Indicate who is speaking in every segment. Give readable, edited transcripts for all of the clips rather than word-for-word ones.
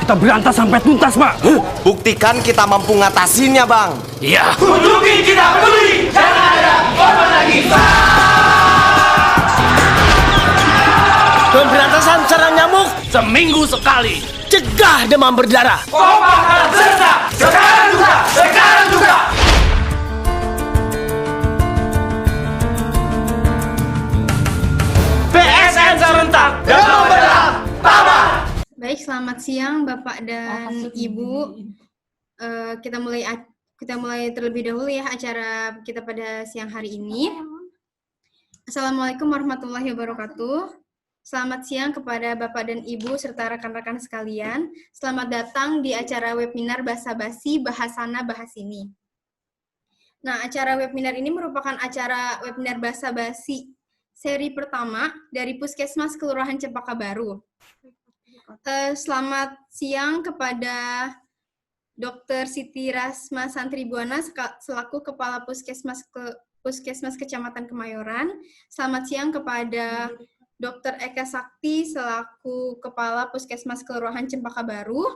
Speaker 1: kita berantas sampai tuntas, Pak.
Speaker 2: Buktikan kita mampu ngatasinya, Bang.
Speaker 1: Iya.
Speaker 3: Tunjukin kita peduli, jangan ada korban lagi.
Speaker 2: Pemberantasan sarang nyamuk,
Speaker 1: Seminggu sekali.
Speaker 2: cegah demam berdarah.
Speaker 3: Kompak harap serta, sekarang juga, sekarang juga. PSN serentak, demam berdarah, tamat.
Speaker 4: Baik, selamat siang Bapak dan Ibu. Kita mulai terlebih dahulu ya acara kita pada siang hari ini. Assalamualaikum warahmatullahi wabarakatuh. Selamat siang kepada Bapak dan Ibu serta rekan-rekan sekalian. Selamat datang di acara webinar Basa-Basi Bahasana Bahasini. Nah, acara webinar ini merupakan acara webinar Basa-Basi seri pertama dari Puskesmas Kelurahan Cempaka Baru. Selamat siang kepada Dr. Siti Rasma Santribuana selaku Kepala Puskesmas Kecamatan Kemayoran. Selamat siang kepada Dr. Eka Sakti selaku Kepala Puskesmas Kelurahan Cempaka Baru.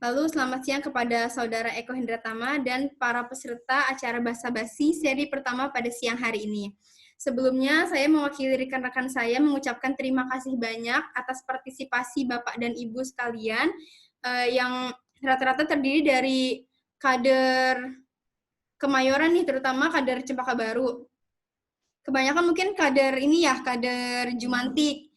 Speaker 4: Lalu selamat siang kepada Saudara Eko Hendratama dan para peserta acara Basa-Basi seri pertama pada siang hari ini. Sebelumnya, saya mewakili rekan-rekan saya mengucapkan terima kasih banyak atas partisipasi Bapak dan Ibu sekalian yang rata-rata terdiri dari kader Kemayoran nih, terutama kader Cempaka Baru. Kebanyakan mungkin kader ini ya, kader Jumantik.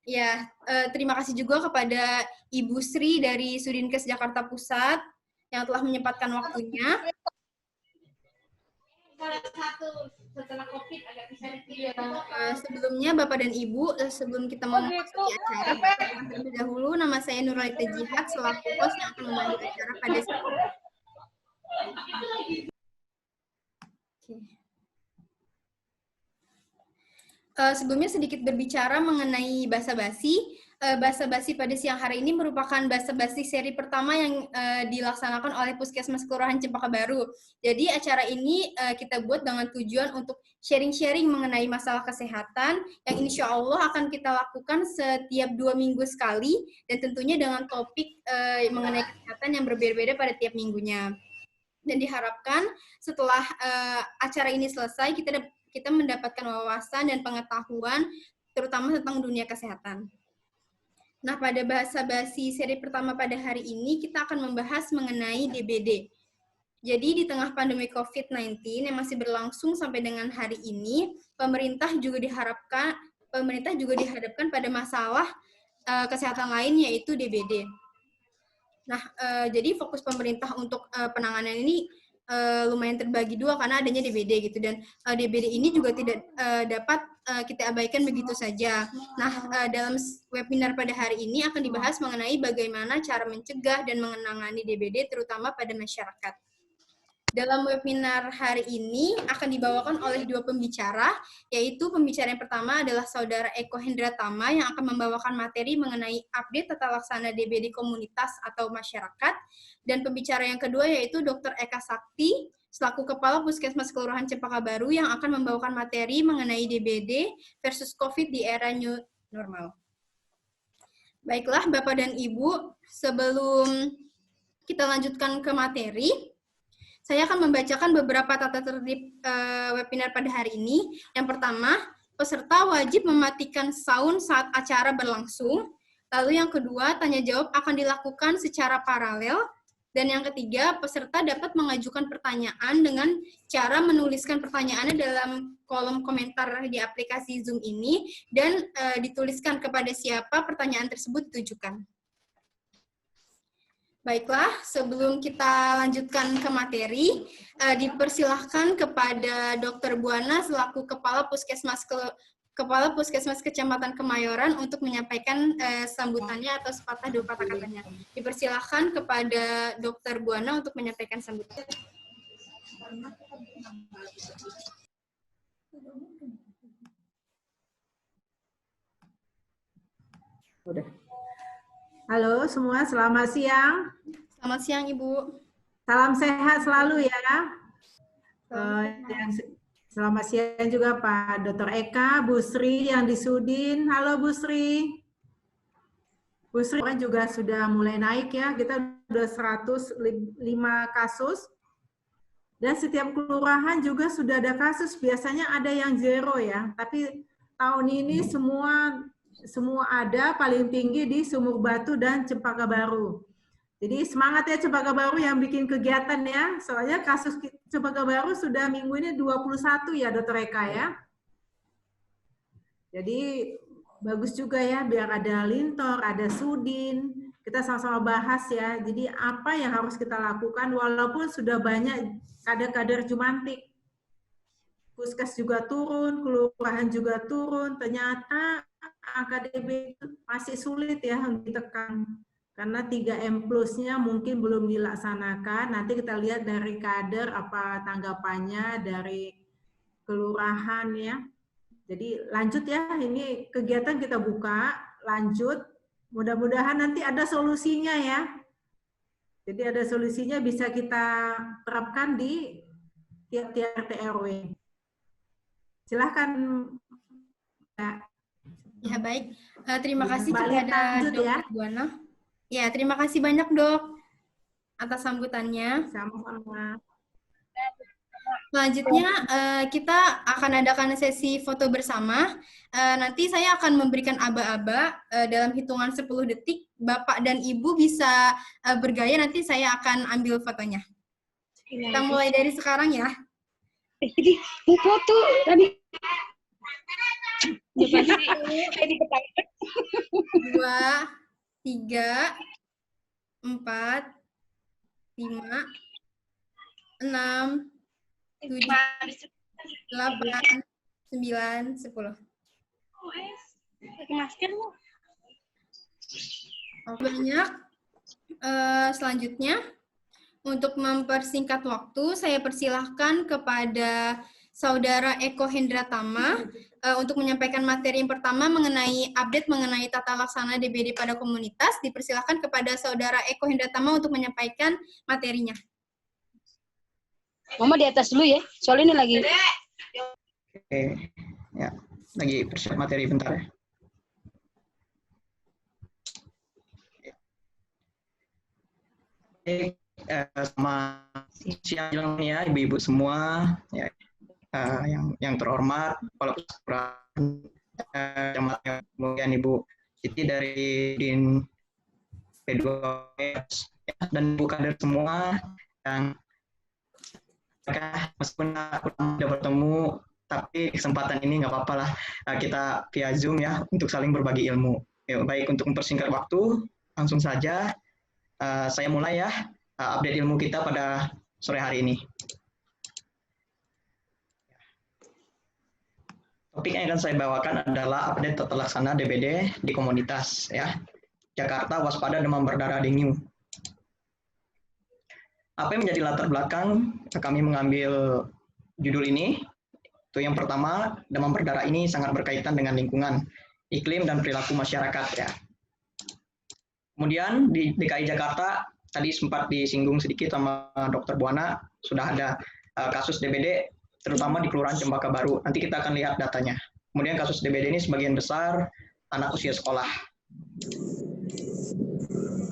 Speaker 4: Ya, terima kasih juga kepada Ibu Sri dari Sudinkes Jakarta Pusat yang telah menyempatkan waktunya. Sebelumnya Bapak dan Ibu, sebelum kita memasuki acara, terlebih dahulu nama saya Nurlaita Jihad selaku host yang akan memandu acara pada saat ini. Sebelumnya sedikit berbicara mengenai Basa-Basi. Basa-Basi pada siang hari ini merupakan Basa-Basi seri pertama yang dilaksanakan oleh Puskesmas Kelurahan Cempaka Baru. Jadi acara ini kita buat dengan tujuan untuk sharing-sharing mengenai masalah kesehatan yang insya Allah akan kita lakukan setiap 2 minggu sekali dan tentunya dengan topik mengenai kesehatan yang berbeda-beda pada tiap minggunya. Dan diharapkan setelah acara ini selesai kita mendapatkan wawasan dan pengetahuan terutama tentang dunia kesehatan. Nah, pada Basa-Basi seri pertama pada hari ini kita akan membahas mengenai DBD. Jadi di tengah pandemi COVID-19 yang masih berlangsung sampai dengan hari ini, pemerintah juga dihadapkan pada masalah kesehatan lain yaitu DBD. Nah, jadi fokus pemerintah untuk penanganan ini lumayan terbagi dua karena adanya DBD gitu, dan DBD ini juga tidak dapat kita abaikan begitu saja. Nah, dalam webinar pada hari ini akan dibahas mengenai bagaimana cara mencegah dan menangani DBD terutama pada masyarakat. Dalam webinar hari ini akan dibawakan oleh 2 pembicara, yaitu pembicara yang pertama adalah Saudara Eko Hendratama yang akan membawakan materi mengenai update tata laksana DBD komunitas atau masyarakat, dan pembicara yang kedua yaitu Dr. Eka Sakti selaku Kepala Puskesmas Kelurahan Cempaka Baru yang akan membawakan materi mengenai DBD versus COVID di era new normal. Baiklah Bapak dan Ibu, sebelum kita lanjutkan ke materi, saya akan membacakan beberapa tata tertib webinar pada hari ini. Yang pertama, peserta wajib mematikan sound saat acara berlangsung. Lalu yang kedua, tanya jawab akan dilakukan secara paralel. Dan yang ketiga, peserta dapat mengajukan pertanyaan dengan cara menuliskan pertanyaannya dalam kolom komentar di aplikasi Zoom ini dan dituliskan kepada siapa pertanyaan tersebut ditujukan. Baiklah, sebelum kita lanjutkan ke materi, dipersilahkan kepada Dr. Buana selaku Kepala Puskesmas Kecamatan Kemayoran untuk menyampaikan sambutannya atau sepatah 2 patah katanya. Dipersilahkan kepada Dr. Buana untuk menyampaikan sambutan.
Speaker 5: Udah. Halo semua, selamat siang.
Speaker 4: Selamat siang, Ibu.
Speaker 5: Salam sehat selalu ya. Selamat siang juga Pak Dr. Eka, Bu Sri yang di Sudin. Halo Bu Sri. Bu Pusri juga sudah mulai naik ya, kita sudah 105 kasus. Dan setiap kelurahan juga sudah ada kasus, biasanya ada yang zero ya, tapi tahun ini semua ada, paling tinggi di Sumur Batu dan Cempaka Baru. Jadi semangat ya Cempaka Baru yang bikin kegiatan ya, soalnya kasus Cempaka Baru sudah minggu ini 21 ya Dr. Eka ya. Jadi bagus juga ya, biar ada Lintor, ada Sudin, kita sama-sama bahas ya. Jadi apa yang harus kita lakukan walaupun sudah banyak kader-kader Jumantik. Puskes juga turun, kelurahan juga turun, ternyata angka DB masih sulit ya untuk ditekan. Karena 3M plusnya mungkin belum dilaksanakan. Nanti kita lihat dari kader apa tanggapannya dari kelurahan ya. Jadi lanjut ya, ini kegiatan kita buka, lanjut. Mudah-mudahan nanti ada solusinya ya. Jadi ada solusinya bisa kita terapkan di tiap-tiap RT RW. Silahkan.
Speaker 4: Ya baik, terima kasih
Speaker 5: Mbak Lita,
Speaker 4: kepada
Speaker 5: lanjut
Speaker 4: Dr.
Speaker 5: ya.
Speaker 4: Buana. Ya, terima kasih banyak Dok atas sambutannya.
Speaker 5: Sama-sama.
Speaker 4: Selanjutnya kita akan adakan sesi foto bersama. Nanti saya akan memberikan aba-aba dalam hitungan 10 detik. Bapak dan Ibu bisa bergaya, nanti saya akan ambil fotonya. Kita mulai dari sekarang ya.
Speaker 6: Jadi mau foto tadi.
Speaker 4: 2, 3, 4, 5, 6, 7, 8, 9, 10.
Speaker 6: Pakai masker lu.
Speaker 4: Banyak. Selanjutnya, untuk mempersingkat waktu, saya persilahkan kepada Saudara Eko Hendratama untuk menyampaikan materi yang pertama mengenai update mengenai tata laksana DBD pada komunitas. Dipersilahkan kepada Saudara Eko Hendratama untuk menyampaikan materinya.
Speaker 6: Mama di atas dulu ya, soalnya ini lagi.
Speaker 7: Oke, ya, lagi persiap materi bentar ya. Oke, sama siang ya ibu-ibu semua, ya, yang terhormat, kepala jemaat kemudian Ibu Siti dari Din P2S dan Ibu kader semua yang meskipun sudah bertemu, tapi kesempatan ini nggak apa-apa lah, kita via Zoom ya untuk saling berbagi ilmu. Ya, baik, untuk mempersingkat waktu, langsung saja saya mulai ya update ilmu kita pada sore hari ini. Topik yang akan saya bawakan adalah update tata laksana DBD di komunitas ya. Jakarta waspada demam berdarah dengue. Apa yang menjadi latar belakang kami mengambil judul ini? Itu yang pertama, demam berdarah ini sangat berkaitan dengan lingkungan, iklim dan perilaku masyarakat ya. Kemudian di DKI Jakarta tadi sempat disinggung sedikit sama Dr. Buana, sudah ada kasus DBD terutama di Kelurahan Cempaka Baru. Nanti kita akan lihat datanya. Kemudian kasus DBD ini sebagian besar anak usia sekolah.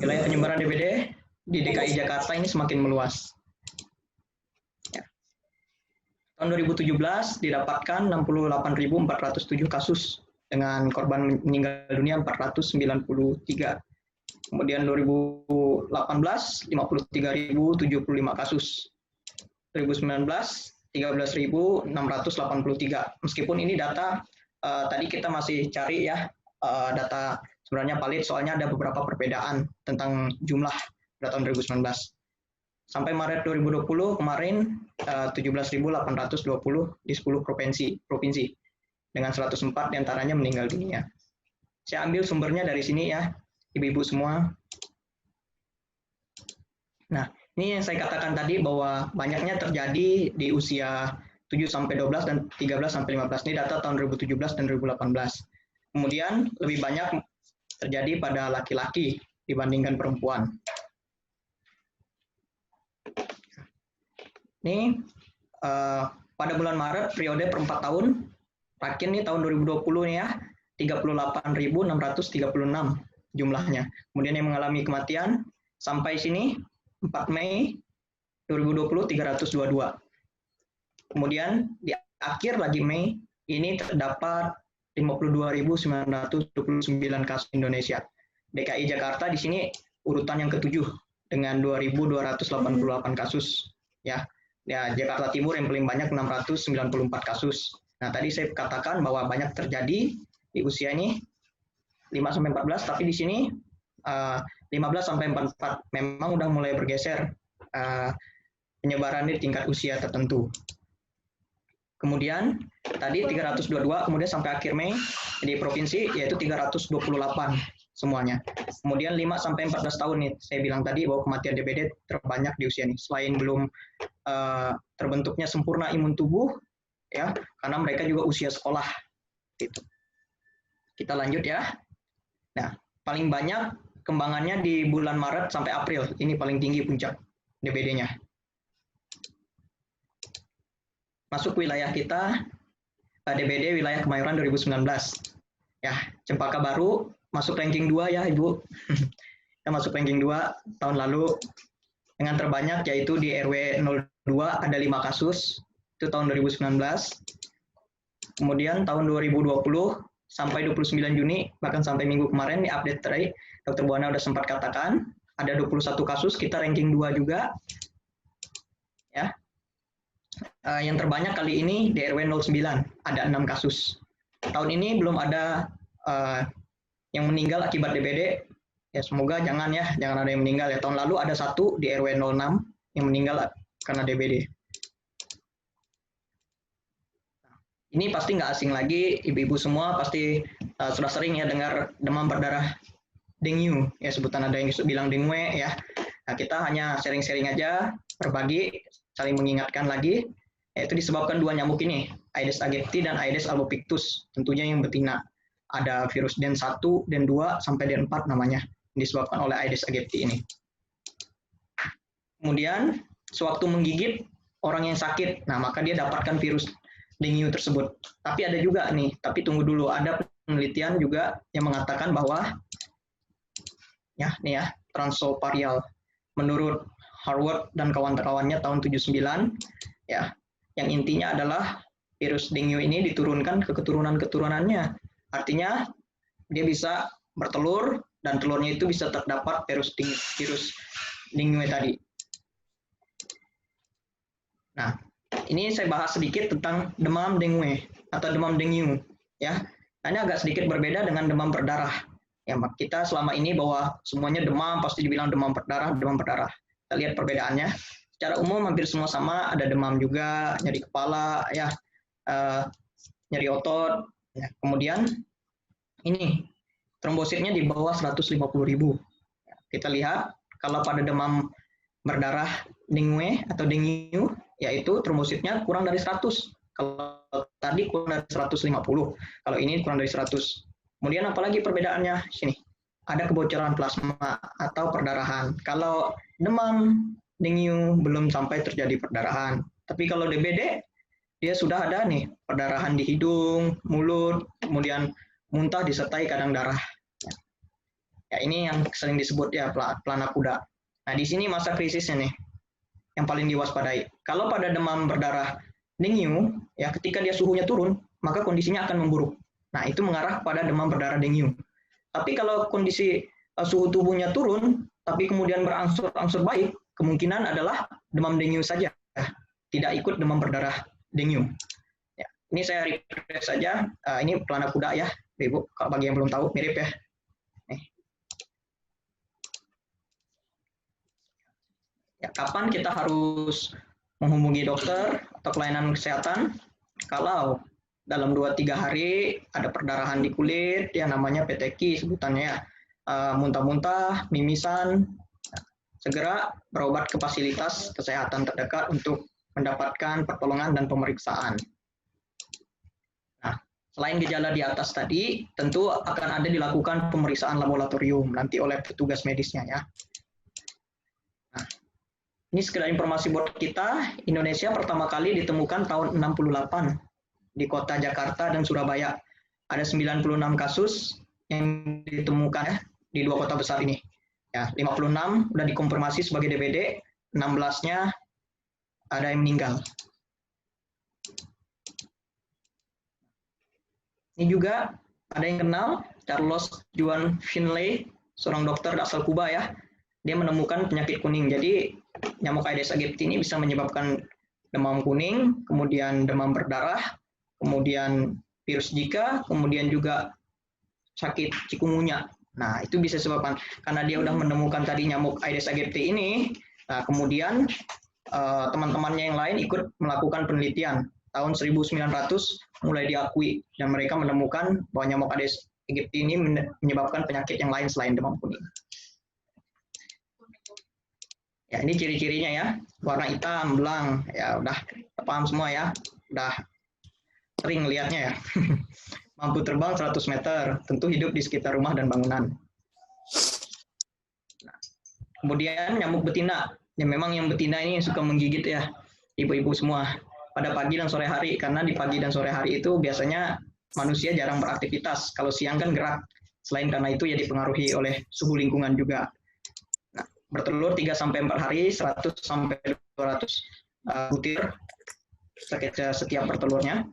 Speaker 7: Wilayah penyebaran DBD di DKI Jakarta ini semakin meluas. Ya. Tahun 2017 didapatkan 68.407 kasus dengan korban meninggal dunia 493. Kemudian 2018 53.075 kasus. 2019 13.683. Meskipun ini data tadi kita masih cari ya data sebenarnya valid, soalnya ada beberapa perbedaan tentang jumlah pada tahun 2019. Sampai Maret 2020 kemarin 17.820 di 10 provinsi dengan 104 diantaranya meninggal dunia. Saya ambil sumbernya dari sini ya, ibu-ibu semua. Nah, ini yang saya katakan tadi bahwa banyaknya terjadi di usia 7-12 dan 13-15. Ini data tahun 2017 dan 2018. Kemudian lebih banyak terjadi pada laki-laki dibandingkan perempuan. Ini pada bulan Maret periode per 4 tahun, terakhir nih tahun 2020 nih ya, 38.636. jumlahnya. Kemudian yang mengalami kematian sampai sini 4 Mei 2020 322. Kemudian di akhir lagi Mei ini terdapat 52.929 kasus Indonesia. DKI Jakarta di sini urutan yang ke-7 dengan 2.288 kasus ya. Ya, Jakarta Timur yang paling banyak 694 kasus. Nah, tadi saya katakan bahwa banyak terjadi di usia ini 5-14, tapi di sini 15-44 memang udah mulai bergeser penyebaran di tingkat usia tertentu. Kemudian tadi 322, kemudian sampai akhir Mei di provinsi yaitu 328 semuanya. Kemudian 5-14 tahun nih, saya bilang tadi bahwa kematian DBD terbanyak di usia ini. Selain belum terbentuknya sempurna imun tubuh, ya, karena mereka juga usia sekolah. Gitu. Kita lanjut ya. Nah, paling banyak kembangannya di bulan Maret sampai April. Ini paling tinggi puncak DBD-nya. Masuk wilayah kita, DBD wilayah Kemayoran 2019. Ya, Cempaka Baru masuk ranking 2 ya Ibu. Kita masuk ranking 2 tahun lalu dengan terbanyak yaitu di RW 02 ada 5 kasus, itu tahun 2019. Kemudian tahun 2020 sampai 29 Juni, bahkan sampai minggu kemarin di update terakhir, Dr. Buana sudah sempat katakan, ada 21 kasus, kita ranking 2 juga. Ya. Yang terbanyak kali ini di RW 09, ada 6 kasus. Tahun ini belum ada yang meninggal akibat DBD, ya semoga jangan ada yang meninggal ya. Tahun lalu ada 1 di RW 06 yang meninggal karena DBD. Ini pasti nggak asing lagi, ibu-ibu semua pasti sudah sering ya dengar demam berdarah dengue, ya sebutan ada yang bilang dengue ya. Nah, kita hanya sharing-sharing aja, berbagi, saling mengingatkan lagi, yaitu disebabkan 2 nyamuk ini, Aedes aegypti dan Aedes albopictus, tentunya yang betina. Ada virus DEN 1, DEN 2, sampai DEN 4 namanya, disebabkan oleh Aedes aegypti ini. Kemudian, sewaktu menggigit orang yang sakit, nah maka dia dapatkan virus dengue tersebut. Tapi ada juga nih, tapi tunggu dulu, ada penelitian juga yang mengatakan bahwa, ya nih ya, transovarial, menurut Harvard dan kawan-kawannya tahun 79, ya, yang intinya adalah virus dengue ini diturunkan ke keturunan-keturunannya. Artinya dia bisa bertelur dan telurnya itu bisa terdapat virus dengue tadi. Nah, ini saya bahas sedikit tentang demam dengue atau demam dengue, ya. Nah, ini agak sedikit berbeda dengan demam berdarah. Ya, kita selama ini bahwa semuanya demam pasti dibilang demam berdarah, demam berdarah. Kita lihat perbedaannya. Secara umum hampir semua sama, ada demam juga, nyeri kepala, ya, nyeri otot. Ya. Kemudian ini trombositnya di bawah 150.000. Kita lihat kalau pada demam berdarah dengue atau dengue, yaitu trombositnya kurang dari 100. Kalau tadi kurang dari 150, kalau ini kurang dari 100. Kemudian apalagi perbedaannya? Sini, ada kebocoran plasma atau perdarahan. Kalau demam dengue belum sampai terjadi perdarahan. Tapi kalau DBD, dia sudah ada nih perdarahan di hidung, mulut, kemudian muntah disertai kadang darah. Ya, ini yang sering disebut ya pelana kuda. Nah, di sini masa krisisnya nih, yang paling diwaspadai. Kalau pada demam berdarah dengue, ya ketika dia suhunya turun, maka kondisinya akan memburuk. Nah, itu mengarah pada demam berdarah dengue. Tapi kalau kondisi suhu tubuhnya turun, tapi kemudian berangsur-angsur baik, kemungkinan adalah demam dengue saja, tidak ikut demam berdarah dengue. Ya, ini saya refresh saja. Ini pelana kuda ya, Ibu. Kalau bagi yang belum tahu, mirip ya. Nih. Ya, kapan kita harus menghubungi dokter atau pelayanan kesehatan? Kalau dalam 2-3 hari ada perdarahan di kulit, ya namanya peteki sebutannya, muntah-muntah, mimisan, segera berobat ke fasilitas kesehatan terdekat untuk mendapatkan pertolongan dan pemeriksaan. Nah, selain gejala di atas tadi, tentu akan ada dilakukan pemeriksaan laboratorium nanti oleh petugas medisnya ya. Nah, ini sekedar informasi buat kita, Indonesia pertama kali ditemukan tahun 68 di kota Jakarta dan Surabaya. Ada 96 kasus yang ditemukan ya, di 2 kota besar ini. Ya, 56 udah dikonfirmasi sebagai DBD, 16-nya ada yang meninggal. Ini juga ada yang kenal Charles Juan Finlay, seorang dokter asal Kuba ya. Dia menemukan penyakit kuning. Jadi nyamuk Aedes aegypti ini bisa menyebabkan demam kuning, kemudian demam berdarah, kemudian virus Zika, kemudian juga sakit chikungunya. Nah, itu bisa disebabkan karena dia udah menemukan tadi nyamuk Aedes aegypti ini. Nah, kemudian teman-temannya yang lain ikut melakukan penelitian. Tahun 1900 mulai diakui dan mereka menemukan bahwa nyamuk Aedes aegypti ini menyebabkan penyakit yang lain selain demam kuning. Ya, ini ciri-cirinya ya. Warna hitam, belang. Ya, udah paham semua ya. Udah sering lihatnya ya. Mampu terbang 100 meter, tentu hidup di sekitar rumah dan bangunan. Nah, kemudian nyamuk betina. Ya memang yang betina ini suka menggigit ya, ibu-ibu semua. Pada pagi dan sore hari, karena di pagi dan sore hari itu biasanya manusia jarang beraktivitas. Kalau siang kan gerak. Selain karena itu ya dipengaruhi oleh suhu lingkungan juga. Nah, bertelur 3-4 hari, 100-200 butir setiap bertelurnya.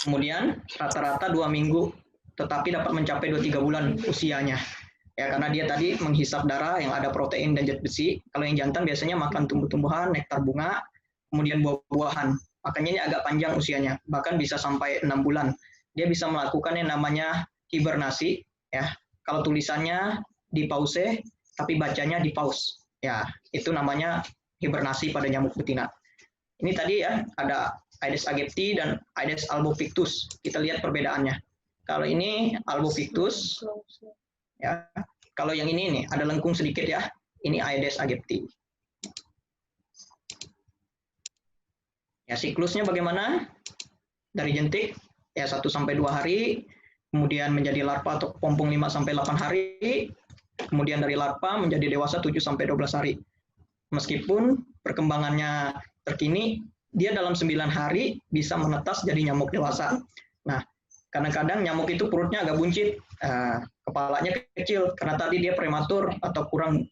Speaker 7: Kemudian rata-rata 2 minggu, tetapi dapat mencapai 2-3 bulan usianya. Ya, karena dia tadi menghisap darah yang ada protein dan zat besi. Kalau yang jantan biasanya makan tumbuh-tumbuhan, nektar bunga, kemudian buah-buahan. Makanya ini agak panjang usianya, bahkan bisa sampai 6 bulan. Dia bisa melakukan yang namanya hibernasi. Ya, kalau tulisannya di pause, tapi bacanya di pause. Ya, itu namanya hibernasi pada nyamuk betina. Ini tadi ya, ada Aedes aegypti dan Aedes albopictus. Kita lihat perbedaannya. Kalau ini albopictus, ya. Kalau yang ini nih ada lengkung sedikit ya. Ini Aedes aegypti. Ya, siklusnya bagaimana? Dari jentik ya 1-2 hari, kemudian menjadi larva atau pompong 5-8 hari, kemudian dari larva menjadi dewasa 7-12 hari. Meskipun perkembangannya terkini, dia dalam 9 hari bisa menetas jadi nyamuk dewasa. Nah, kadang-kadang nyamuk itu perutnya agak buncit, kepalanya kecil, karena tadi dia prematur atau kurang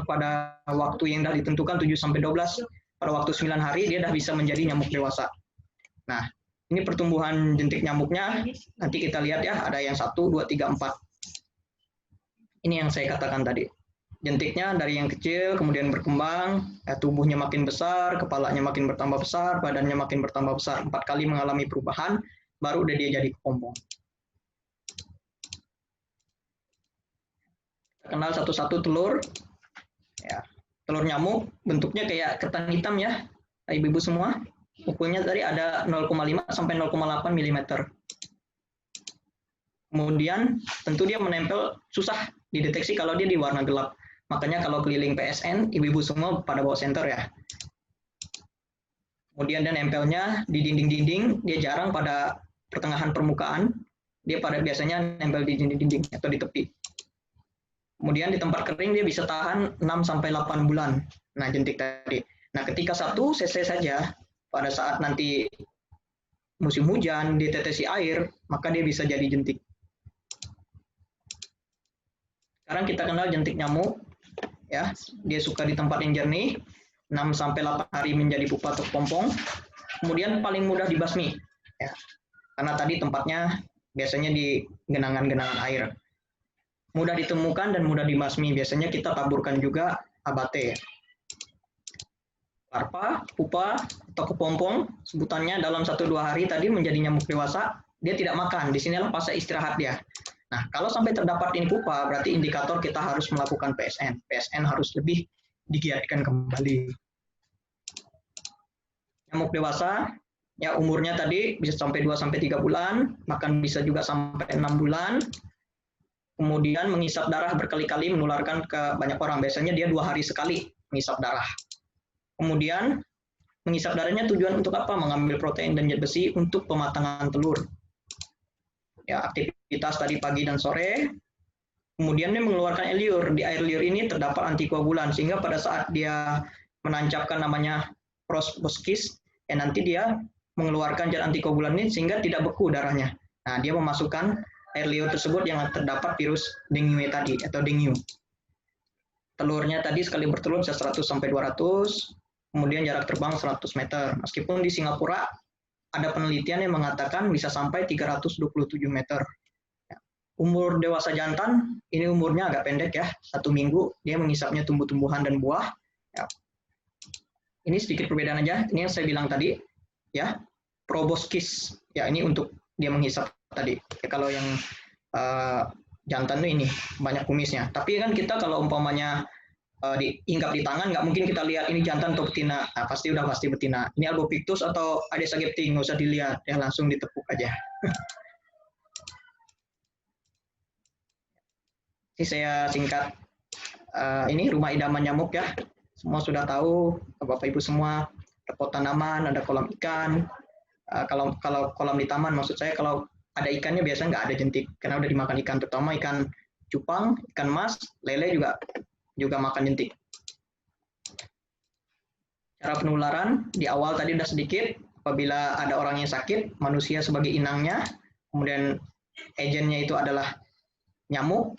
Speaker 7: pada waktu yang sudah ditentukan 7-12. Pada waktu 9 hari dia sudah bisa menjadi nyamuk dewasa. Nah, ini pertumbuhan jentik nyamuknya, nanti kita lihat ya, ada yang 1, 2, 3, 4. Ini yang saya katakan tadi. Jentiknya dari yang kecil, kemudian berkembang, tubuhnya makin besar, kepalanya makin bertambah besar, badannya makin bertambah besar. 4 kali mengalami perubahan, baru udah dia jadi kepompong. Kenal satu-satu telur. Ya, telur nyamuk bentuknya kayak ketan hitam ya, ibu-ibu semua. Ukurnya tadi ada 0,5-0,8 mm. Kemudian tentu dia menempel, susah dideteksi kalau dia di warna gelap. Makanya kalau keliling PSN, ibu-ibu semua pada bawa senter ya. Kemudian dia nempelnya di dinding-dinding, dia jarang pada pertengahan permukaan, dia pada biasanya nempel di dinding-dinding atau di tepi. Kemudian di tempat kering dia bisa tahan 6-8 bulan. Nah, jentik tadi. Nah, ketika 1 cc saja, pada saat nanti musim hujan, ditetesi air, maka dia bisa jadi jentik. Sekarang kita kenal jentik nyamuk. Ya, dia suka di tempat yang jernih, 6-8 hari menjadi pupa atau pompong. Kemudian paling mudah dibasmi, ya, karena tadi tempatnya biasanya di genangan-genangan air. Mudah ditemukan dan mudah dibasmi. Biasanya kita taburkan juga abate. Larva, pupa, atau kepompong, sebutannya dalam 1-2 hari tadi menjadi nyamuk dewasa, dia tidak makan. Di sinilah fase istirahat dia. Nah, kalau sampai terdapat ini pupa, berarti indikator kita harus melakukan PSN. PSN harus lebih digiatkan kembali. Nyamuk dewasa, ya umurnya tadi bisa sampai 2-3 bulan, bahkan bisa juga sampai 6 bulan. Kemudian menghisap darah berkali-kali menularkan ke banyak orang. Biasanya dia 2 hari sekali menghisap darah. Kemudian menghisap darahnya tujuan untuk apa? Mengambil protein dan zat besi untuk pematangan telur. Ya, aktivitas tadi pagi dan sore. Kemudian dia mengeluarkan air liur. Di air liur ini terdapat antikoagulan, sehingga pada saat dia menancapkan namanya proboscis, ya nanti dia mengeluarkan zat antikoagulan ini sehingga tidak beku darahnya. Nah, dia memasukkan air liur tersebut yang terdapat virus dengue tadi atau dengue. Telurnya tadi sekali bertelur bisa 100 sampai 200, kemudian jarak terbang 100 meter. Meskipun di Singapura ada penelitian yang mengatakan bisa sampai 327 meter. Umur dewasa jantan, ini umurnya agak pendek ya, 1 minggu, dia menghisapnya tumbuh-tumbuhan dan buah. Ya. Ini sedikit perbedaan aja, ini yang saya bilang tadi, ya, proboscis, ya ini untuk dia menghisap tadi. Ya, kalau yang jantan itu ini banyak kumisnya. Tapi kan kita kalau umpamanya diinggap di tangan, nggak mungkin kita lihat ini jantan atau betina. Nah, pasti betina. Ini Albopictus atau Aedes aegypti, nggak usah dilihat, ya langsung ditepuk aja. Ini saya singkat. Ini rumah idaman nyamuk ya. Semua sudah tahu, Bapak Ibu semua, ada pot tanaman, ada kolam ikan. Kalau kolam di taman, maksud saya kalau ada ikannya biasanya nggak ada jentik, karena udah dimakan ikan, terutama ikan cupang, ikan mas, lele juga makan jentik. Cara penularan, di awal tadi udah sedikit, apabila ada orang yang sakit, manusia sebagai inangnya, kemudian agennya itu adalah nyamuk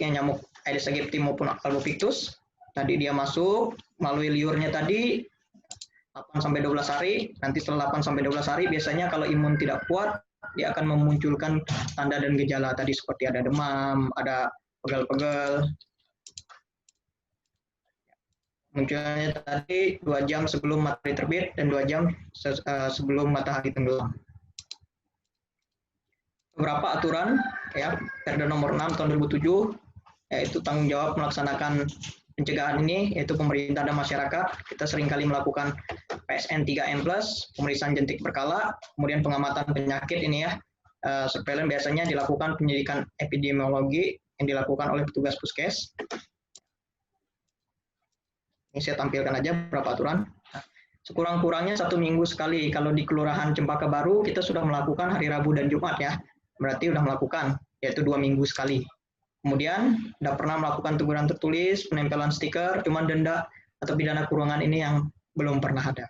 Speaker 7: Aedes aegypti maupun Albopictus. Tadi dia masuk melalui liurnya tadi 8-12 hari. Nanti setelah 8-12 hari biasanya kalau imun tidak kuat, dia akan memunculkan tanda dan gejala tadi seperti ada demam, ada pegal-pegal. Munculnya tadi 2 jam sebelum matahari terbit dan 2 jam sebelum matahari tenggelam. Beberapa aturan ya, Perda nomor 6 tahun 2007 yaitu tanggung jawab melaksanakan pencegahan ini, yaitu pemerintah dan masyarakat. Kita seringkali melakukan PSN 3M+, pemeriksaan jentik berkala, kemudian pengamatan penyakit ini ya, surveillance biasanya dilakukan penyelidikan epidemiologi yang dilakukan oleh petugas puskes. Ini saya tampilkan aja beberapa aturan. Sekurang-kurangnya 1 minggu sekali. Kalau di Kelurahan Cempaka Baru kita sudah melakukan hari Rabu dan Jumat ya, berarti sudah melakukan, yaitu 2 minggu sekali. Kemudian tidak pernah melakukan teguran tertulis, penempelan stiker, cuman denda atau pidana kurungan ini yang belum pernah ada.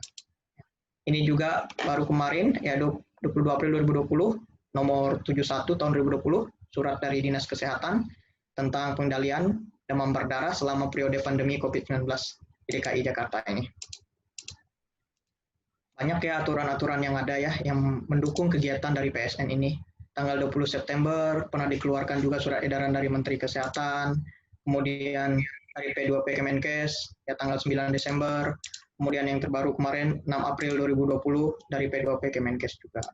Speaker 7: Ini juga baru kemarin, ya 22 April 2020, nomor 71 tahun 2020, surat dari Dinas Kesehatan tentang pengendalian demam berdarah selama periode pandemi COVID-19 di DKI Jakarta ini. Banyak ya aturan-aturan yang ada ya, yang mendukung kegiatan dari PSN ini. Tanggal 20 September pernah dikeluarkan juga surat edaran dari Menteri Kesehatan, kemudian dari P2P Kemenkes ya tanggal 9 Desember, kemudian yang terbaru kemarin 6 April 2020 dari P2P Kemenkes juga.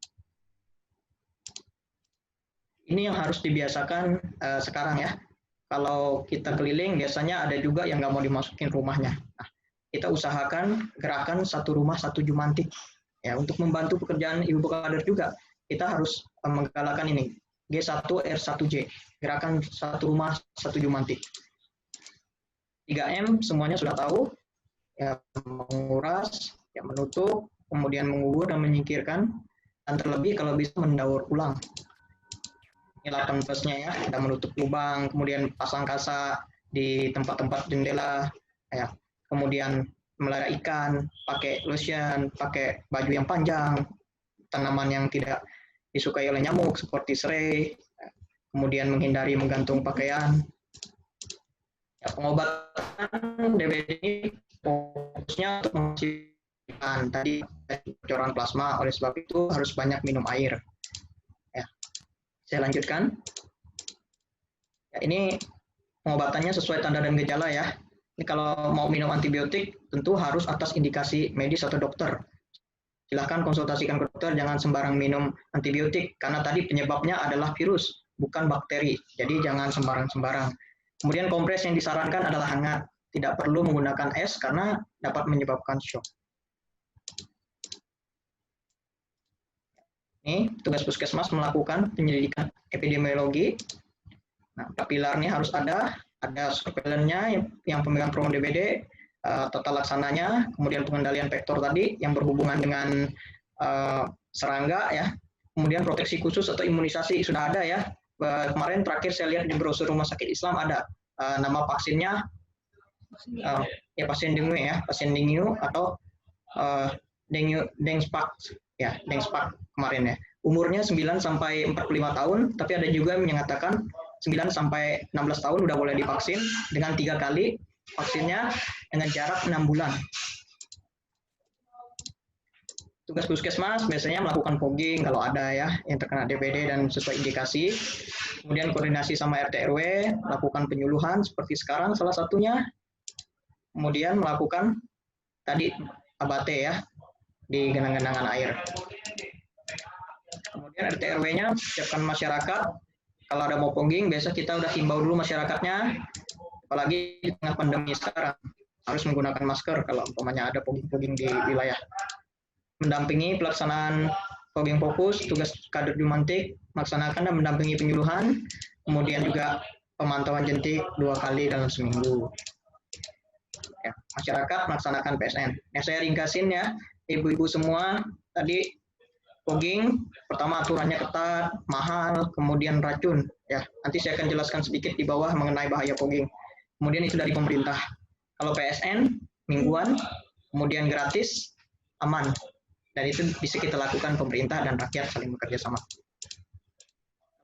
Speaker 7: Ini yang harus dibiasakan sekarang ya. Kalau kita keliling biasanya ada juga yang nggak mau dimasukin rumahnya. Nah, kita usahakan gerakan 1 rumah 1 jumantik ya, untuk membantu pekerjaan Ibu Kader juga. Kita harus menggalakkan ini G1R1J, gerakan 1 rumah 1 jumantik. 3M semuanya sudah tahu ya, menguras, ya menutup, kemudian mengubur dan menyingkirkan, dan terlebih kalau bisa mendaur ulang. Ini 8 plusnya ya, ada menutup lubang, kemudian pasang kasa di tempat-tempat jendela, ya, kemudian melihara ikan, pakai lotion, pakai baju yang panjang, tanaman yang tidak disukai oleh nyamuk seperti serai, kemudian menghindari menggantung pakaian. Ya, pengobatan DBD ini fokusnya untuk menghasilkan tadi bocoran plasma, oleh sebab itu harus banyak minum air. Ya, saya lanjutkan. Ya, ini pengobatannya sesuai tanda dan gejala ya. Ini kalau mau minum antibiotik tentu harus atas indikasi medis atau dokter. Silahkan konsultasikan ke dokter, jangan sembarang minum antibiotik, karena tadi penyebabnya adalah virus, bukan bakteri. Jadi jangan sembarang-sembarang. Kemudian kompres yang disarankan adalah hangat, tidak perlu menggunakan es karena dapat menyebabkan shock. Ini tugas puskesmas melakukan penyelidikan epidemiologi. Nah, pilarnya harus ada surveillance-nya yang pemegang program DBD, tata laksananya, kemudian pengendalian vektor tadi yang berhubungan dengan serangga ya, kemudian proteksi khusus atau imunisasi sudah ada ya. Kemarin terakhir saya lihat di brosur Rumah Sakit Islam ada nama vaksinnya ya, pasien dengue atau Dengspak ya, Dengspak kemarin ya. umurnya 9 sampai 45 tahun, tapi ada juga yang menyatakan 9 sampai 16 tahun udah boleh divaksin dengan 3 kali vaksinnya dengan jarak 6 bulan. Tugas puskesmas biasanya melakukan fogging kalau ada ya yang terkena DBD dan sesuai indikasi. Kemudian koordinasi sama RT RW, melakukan penyuluhan seperti sekarang salah satunya. Kemudian melakukan tadi abate ya di genang-genangan air. Kemudian RT RW-nya siapkan masyarakat. Kalau ada mau fogging, biasa kita udah himbau dulu masyarakatnya. Apalagi di tengah pandemi sekarang harus menggunakan masker kalau umpamanya ada fogging-fogging di wilayah. Mendampingi pelaksanaan fogging fokus, tugas kader Jumantik, melaksanakan dan mendampingi penyuluhan, kemudian juga pemantauan jentik 2 kali dalam seminggu. Ya, masyarakat melaksanakan PSN. Nah, saya ringkasin ya, ibu-ibu semua, tadi fogging, pertama aturannya ketat, mahal, kemudian racun. Ya, nanti saya akan jelaskan sedikit di bawah mengenai bahaya fogging. Kemudian itu dari pemerintah. Kalau PSN, mingguan, kemudian gratis, aman. Dan itu bisa kita lakukan pemerintah dan rakyat saling bekerja sama.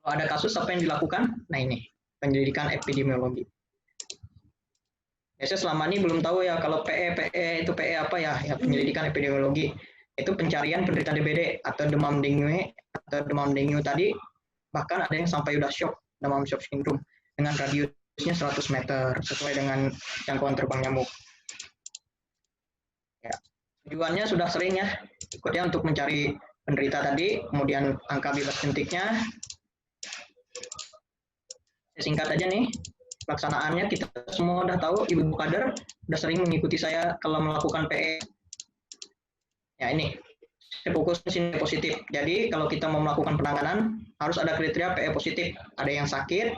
Speaker 7: Kalau ada kasus apa yang dilakukan? Nah ini, penyelidikan epidemiologi. Saya selama ini belum tahu ya kalau PE itu PE apa ya? Ya penyelidikan epidemiologi. Itu pencarian penderita DBD atau demam dengue tadi, bahkan ada yang sampai udah shock, demam shock syndrome dengan radiusnya 100 meter sesuai dengan jangkauan terbang nyamuk. Ya. Tujuannya sudah sering ya, ikutnya untuk mencari penderita tadi, kemudian angka bebas jentiknya. Singkat aja nih, pelaksanaannya kita semua udah tahu, ibu kader udah sering mengikuti saya kalau melakukan PE. Ya ini, saya fokus ke sini positif. Jadi kalau kita mau melakukan penanganan, harus ada kriteria PE positif. Ada yang sakit,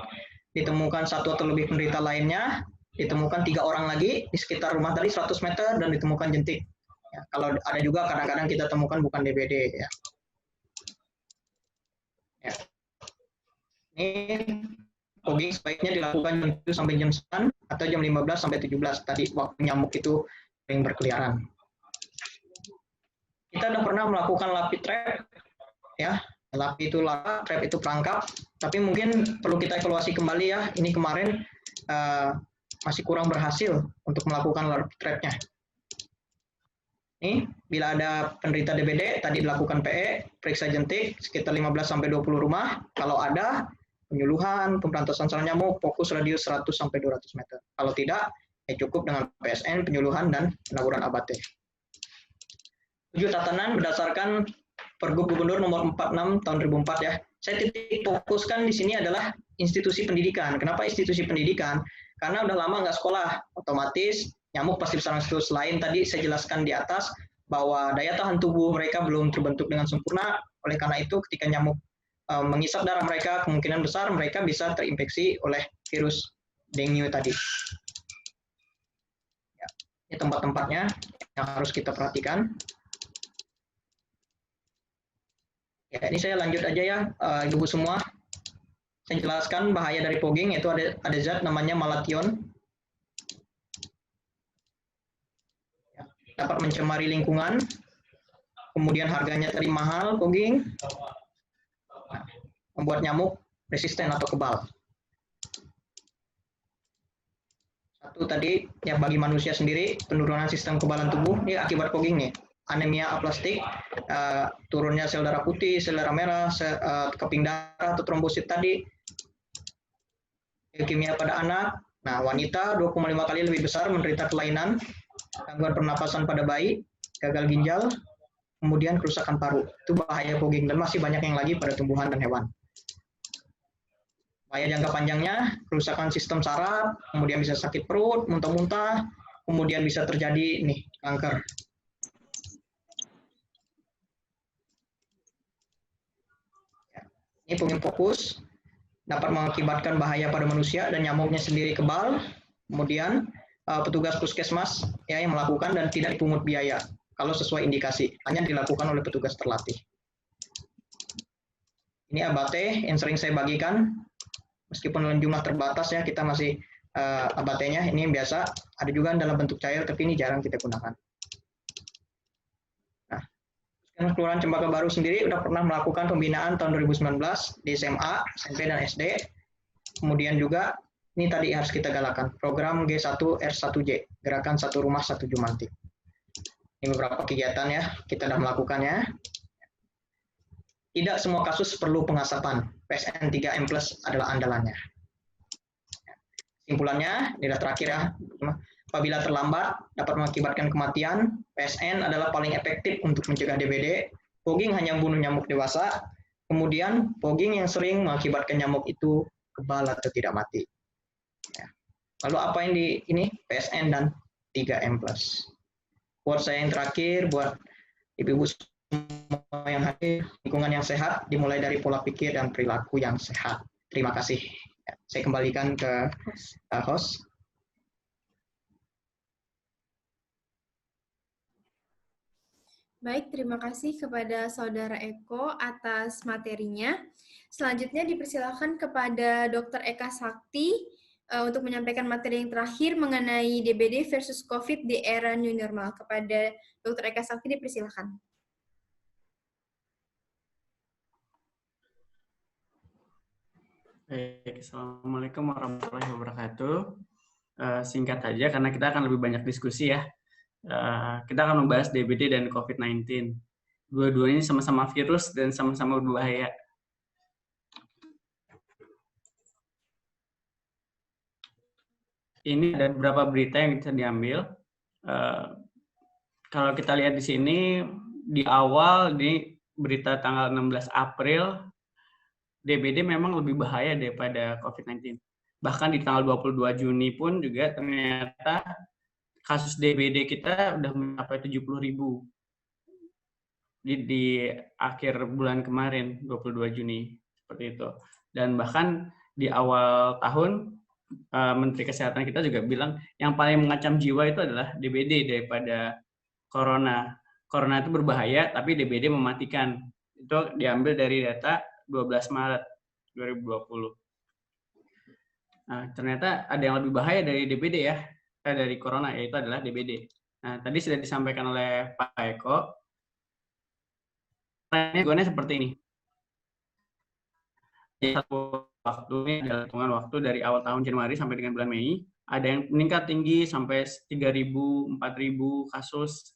Speaker 7: ditemukan 1 atau lebih penderita lainnya, ditemukan 3 orang lagi di sekitar rumah tadi 100 meter, dan ditemukan jentik. Ya, kalau ada juga kadang-kadang kita temukan bukan DBD ya. Ya. Ini fogging sebaiknya dilakukan jam 7 sampai jam 9 atau jam 15 sampai 17 tadi waktu nyamuk itu sering berkeliaran. Kita udah pernah melakukan lapi trap ya. Lapi itu lapa, trap itu perangkap, tapi mungkin perlu kita evaluasi kembali ya. Ini kemarin masih kurang berhasil untuk melakukan lapi trapnya. Ini, bila ada penderita DBD, tadi dilakukan PE, periksa jentik, sekitar 15-20 rumah. Kalau ada, penyuluhan, pemberantasan sarang nyamuk, fokus radius 100-200 meter. Kalau tidak, ya cukup dengan PSN, penyuluhan, dan penaburan abate. 7 tatanan berdasarkan Pergub Gubernur nomor 46 tahun 2004 ya. Saya titik fokuskan di sini adalah institusi pendidikan. Kenapa institusi pendidikan? Karena udah lama nggak sekolah, otomatis nyamuk pasti bersarang terus. Selain tadi saya jelaskan di atas bahwa daya tahan tubuh mereka belum terbentuk dengan sempurna. Oleh karena itu ketika nyamuk mengisap darah mereka, kemungkinan besar mereka bisa terinfeksi oleh virus dengue tadi. Ya, ini tempat-tempatnya yang harus kita perhatikan. Ya, ini saya lanjut aja ya, ibu semua. Saya jelaskan bahaya dari fogging, yaitu ada zat namanya malation. Dapat mencemari lingkungan, kemudian harganya tadi mahal, fogging, membuat nyamuk resisten atau kebal. Satu tadi, ya bagi manusia sendiri, penurunan sistem kekebalan tubuh, ini akibat fogging nih, anemia aplastik, turunnya sel darah putih, sel darah merah, keping darah atau trombosit tadi, leukemia pada anak, nah wanita 2,5 kali lebih besar menderita kelainan, gangguan pernapasan pada bayi, gagal ginjal, kemudian kerusakan paru. Itu bahaya fogging dan masih banyak yang lagi pada tumbuhan dan hewan. Bahaya jangka panjangnya, kerusakan sistem saraf, kemudian bisa sakit perut, muntah-muntah, kemudian bisa terjadi nih kanker. Ini fogging fokus dapat mengakibatkan bahaya pada manusia dan nyamuknya sendiri kebal. Kemudian petugas puskesmas ya yang melakukan dan tidak dipungut biaya kalau sesuai indikasi, hanya dilakukan oleh petugas terlatih. Ini abate yang sering saya bagikan, meskipun dalam jumlah terbatas ya, kita masih abatenya ini biasa, ada juga dalam bentuk cair tapi ini jarang kita gunakan. Nah, Kelurahan Cempaka Baru sendiri udah pernah melakukan pembinaan tahun 2019 di SMA, SMP, dan SD. Kemudian juga ini tadi harus kita galakan, program G1R1J, Gerakan Satu Rumah Satu Jumantik. Ini beberapa kegiatan ya, kita sudah melakukannya. Tidak semua kasus perlu pengasapan, PSN 3M+ adalah andalannya. Simpulannya, ini terakhir ya, apabila terlambat dapat mengakibatkan kematian, PSN adalah paling efektif untuk mencegah DBD. Fogging hanya membunuh nyamuk dewasa, kemudian fogging yang sering mengakibatkan nyamuk itu kebal atau tidak mati. Ya. Lalu apa yang di ini PSN dan 3M+. Buat saya yang terakhir, buat ibu-ibu semua yang hadir, lingkungan yang sehat dimulai dari pola pikir dan perilaku yang sehat. Terima kasih. Ya, saya kembalikan ke host.
Speaker 4: Baik, terima kasih kepada Saudara Eko atas materinya. Selanjutnya dipersilakan kepada Dr. Eka Sakti untuk menyampaikan materi yang terakhir mengenai DBD versus COVID di era new normal. Kepada Dr. Eka Sakti dipersilakan.
Speaker 8: Baik, Assalamualaikum warahmatullahi wabarakatuh. Singkat saja karena kita akan lebih banyak diskusi ya. Kita akan membahas DBD dan COVID-19. Dua-duanya sama-sama virus dan sama-sama berbahaya. Ini ada beberapa berita yang bisa diambil. Kalau kita lihat di sini, di awal di berita tanggal 16 April, DBD memang lebih bahaya daripada COVID-19. Bahkan di tanggal 22 Juni pun juga ternyata kasus DBD kita udah mencapai 70.000 di akhir bulan kemarin, 22 Juni, seperti itu. Dan bahkan di awal tahun, Menteri Kesehatan kita juga bilang yang paling mengancam jiwa itu adalah DBD daripada Corona. Corona itu berbahaya, tapi DBD mematikan. Itu diambil dari data 12 Maret 2020. Nah, ternyata ada yang lebih bahaya dari DBD ya. Dari corona, yaitu adalah DBD. Nah, tadi sudah disampaikan oleh Pak Eko. Trennya seperti ini. Satu waktu ini adalah hitungan waktu dari awal tahun Januari sampai dengan bulan Mei. Ada yang meningkat tinggi sampai 3.000, 4.000 kasus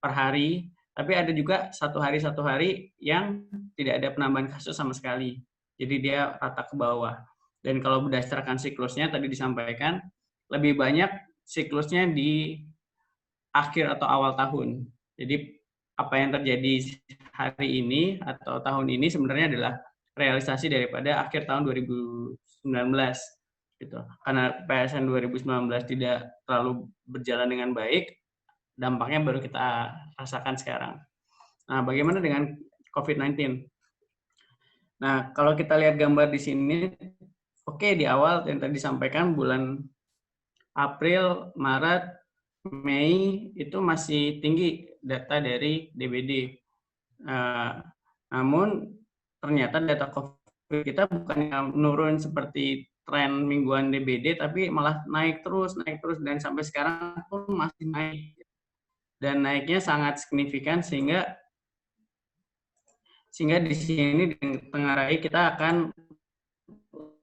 Speaker 8: per hari. Tapi ada juga satu hari yang tidak ada penambahan kasus sama sekali. Jadi dia rata ke bawah. Dan kalau berdasarkan siklusnya tadi disampaikan, lebih banyak siklusnya di akhir atau awal tahun. Jadi apa yang terjadi hari ini atau tahun ini sebenarnya adalah realisasi daripada akhir tahun 2019 gitu. Karena PSN 2019 tidak terlalu berjalan dengan baik, dampaknya baru kita rasakan sekarang. Nah, bagaimana dengan COVID-19? Nah, kalau kita lihat gambar di sini, oke, di awal yang tadi disampaikan bulan April, Maret, Mei itu masih tinggi data dari DBD. Namun ternyata data COVID kita bukan menurun seperti tren mingguan DBD, tapi malah naik terus, dan sampai sekarang pun masih naik. Dan naiknya sangat signifikan sehingga di sini ditengarai kita akan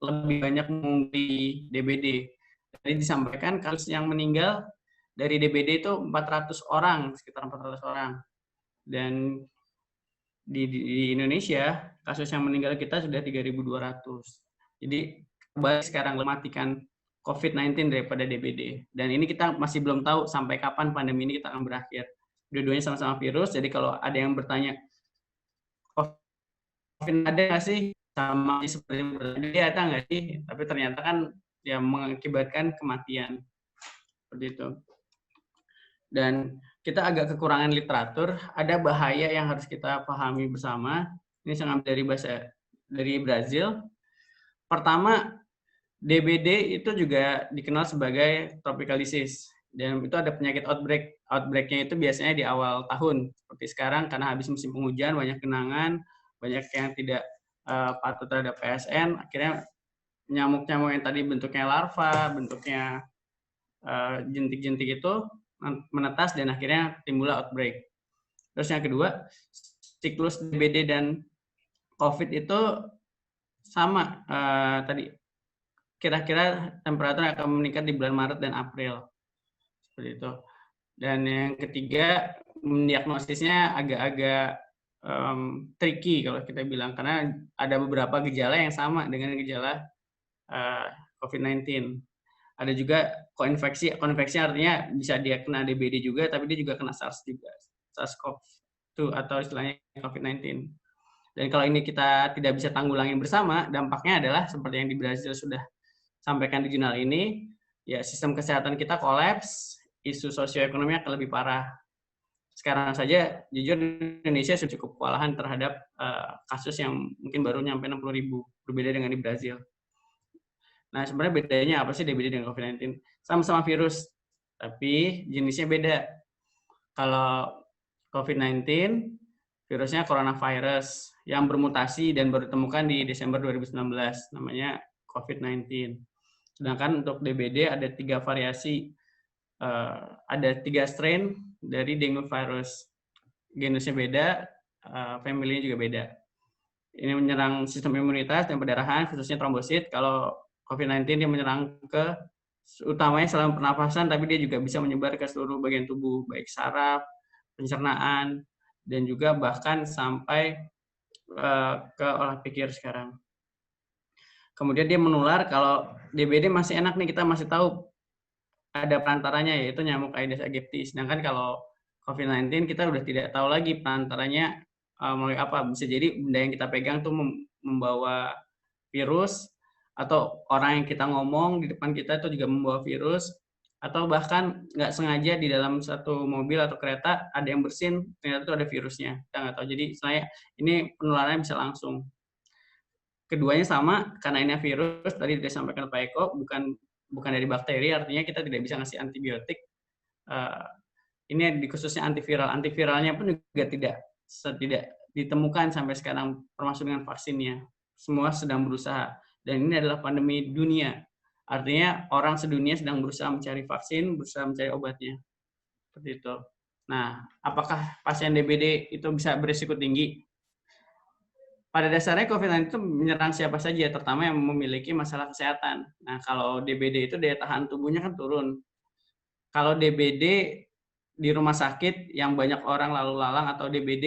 Speaker 8: lebih banyak mengungguli DBD. Tadi disampaikan kasus yang meninggal dari DBD itu 400 orang, sekitar 400 orang. Dan di Indonesia, kasus yang meninggal kita sudah 3.200. Jadi, kembali sekarang mematikan COVID-19 daripada DBD. Dan ini kita masih belum tahu sampai kapan pandemi ini kita akan berakhir. Dua-duanya sama-sama virus, jadi kalau ada yang bertanya, COVID ada nggak sih? Sama seperti bertanya, ada nggak sih? Tapi ternyata kan ya mengakibatkan kematian. Seperti itu. Dan kita agak kekurangan literatur, ada bahaya yang harus kita pahami bersama. Ini saya ngambil dari Brazil. Pertama, DBD itu juga dikenal sebagai tropical disease. Dan itu ada penyakit outbreak. Outbreak-nya itu biasanya di awal tahun. Seperti sekarang, karena habis musim penghujan, banyak genangan, banyak yang tidak patuh terhadap PSN, akhirnya nyamuk-nyamuk yang tadi bentuknya larva, bentuknya jentik-jentik itu menetas dan akhirnya timbullah outbreak. Terus yang kedua, siklus DBD dan COVID itu sama tadi. Kira-kira temperatur akan meningkat di bulan Maret dan April. Seperti itu. Dan yang ketiga, mendiagnosisnya agak-agak tricky kalau kita bilang, karena ada beberapa gejala yang sama dengan gejala COVID-19. Ada juga koinfeksi. Koinfeksi artinya bisa dia kena DBD juga, tapi dia juga kena SARS juga, SARS-CoV-2 atau istilahnya COVID-19. Dan kalau ini kita tidak bisa tanggulangin bersama, dampaknya adalah seperti yang di Brazil sudah sampaikan di jurnal ini, ya sistem kesehatan kita kolaps, isu sosioekonomi akan lebih parah. Sekarang saja, jujur Indonesia sudah cukup kewalahan terhadap kasus yang mungkin baru nyampe 60.000, berbeda dengan di Brazil. Nah, sebenarnya bedanya apa sih DBD dengan COVID-19? Sama-sama virus, tapi jenisnya beda. Kalau COVID-19, virusnya coronavirus yang bermutasi dan baru ditemukan di Desember 2019, namanya COVID-19. Sedangkan untuk DBD ada 3 variasi, ada 3 strain dari dengue virus. Genusnya beda, family-nya juga beda. Ini menyerang sistem imunitas dan perdarahan, khususnya trombosit. Kalau COVID-19 dia menyerang ke utamanya saluran pernapasan, tapi dia juga bisa menyebar ke seluruh bagian tubuh, baik saraf, pencernaan, dan juga bahkan sampai ke olah pikir sekarang. Kemudian dia menular, kalau DBD masih enak nih, kita masih tahu ada perantaranya, yaitu nyamuk Aedes aegypti. Sedangkan kalau COVID-19 kita udah tidak tahu lagi perantaranya melalui apa. Bisa jadi benda yang kita pegang tuh membawa virus, atau orang yang kita ngomong di depan kita itu juga membawa virus, atau bahkan nggak sengaja di dalam satu mobil atau kereta ada yang bersin, ternyata itu ada virusnya. Kita nggak tahu. Jadi saya ini penularannya bisa langsung. Keduanya sama, karena ini virus, tadi disampaikan Pak Eko, bukan dari bakteri, artinya kita tidak bisa ngasih antibiotik. Ini khususnya antiviral. Antiviralnya pun juga tidak ditemukan sampai sekarang, termasuk dengan vaksinnya. Semua sedang berusaha. Dan ini adalah pandemi dunia. Artinya orang sedunia sedang berusaha mencari vaksin, berusaha mencari obatnya. Seperti itu. Nah, apakah pasien DBD itu bisa berisiko tinggi? Pada dasarnya COVID-19 itu menyerang siapa saja, terutama yang memiliki masalah kesehatan. Nah, kalau DBD itu daya tahan tubuhnya kan turun. Kalau DBD di rumah sakit yang banyak orang lalu lalang, atau DBD,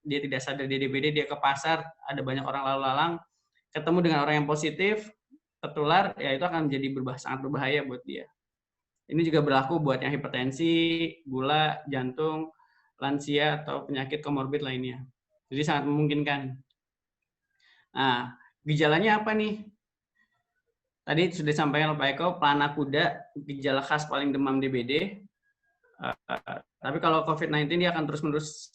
Speaker 8: dia tidak sadar dia DBD, dia ke pasar, ada banyak orang lalu lalang, ketemu dengan orang yang positif, tertular, ya itu akan menjadi sangat berbahaya buat dia. Ini juga berlaku buat yang hipertensi, gula, jantung, lansia, atau penyakit komorbid lainnya. Jadi sangat memungkinkan. Nah, gejalanya apa nih? Tadi sudah disampaikan oleh Pak Eko, pelana kuda, gejala khas paling demam DBD. Tapi kalau COVID-19 dia akan terus-menerus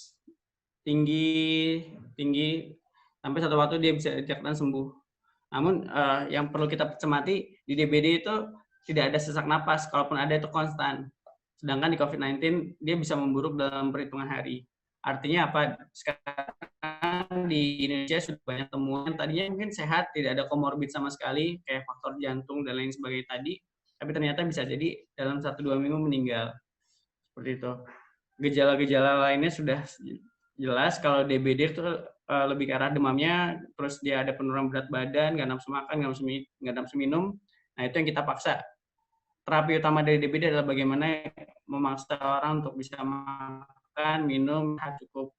Speaker 8: tinggi, sampai satu waktu dia bisa dinyatakan sembuh. Namun yang perlu kita cermati, di DBD itu tidak ada sesak napas, kalaupun ada itu konstan. Sedangkan di COVID-19 dia bisa memburuk dalam perhitungan hari. Artinya apa? Sekarang di Indonesia sudah banyak temuan, tadinya mungkin sehat, tidak ada komorbid sama sekali, kayak faktor jantung dan lain sebagainya tadi, tapi ternyata bisa jadi dalam 1-2 minggu meninggal. Seperti itu. Gejala-gejala lainnya sudah jelas. Kalau DBD itu lebih ke arah demamnya, terus dia ada penurunan berat badan, nggak nafsu makan, nggak nafsu minum. Nah, itu yang kita paksa. Terapi utama dari DBD adalah bagaimana memaksa orang untuk bisa makan, minum, cukup.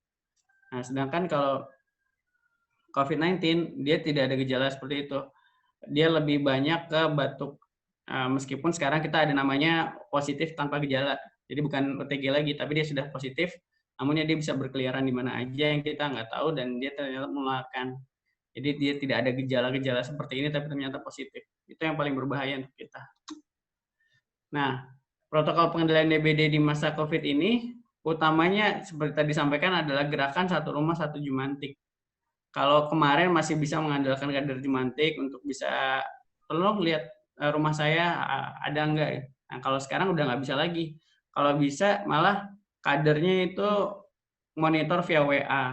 Speaker 8: Nah, sedangkan kalau COVID-19, dia tidak ada gejala seperti itu. Dia lebih banyak ke batuk. Meskipun sekarang kita ada namanya positif tanpa gejala. Jadi bukan OTG lagi, tapi dia sudah positif, namun dia bisa berkeliaran di mana aja yang kita nggak tahu, dan dia ternyata menularkan. Jadi dia tidak ada gejala-gejala seperti ini, tapi ternyata positif. Itu yang paling berbahaya untuk kita. Nah, protokol pengendalian DBD di masa COVID ini, utamanya seperti tadi disampaikan adalah gerakan satu rumah satu jumantik. Kalau kemarin masih bisa mengandalkan kader jumantik untuk bisa, tolong lihat rumah saya ada enggak ya. Nah, kalau sekarang udah nggak bisa lagi. Kalau bisa malah kadernya itu monitor via WA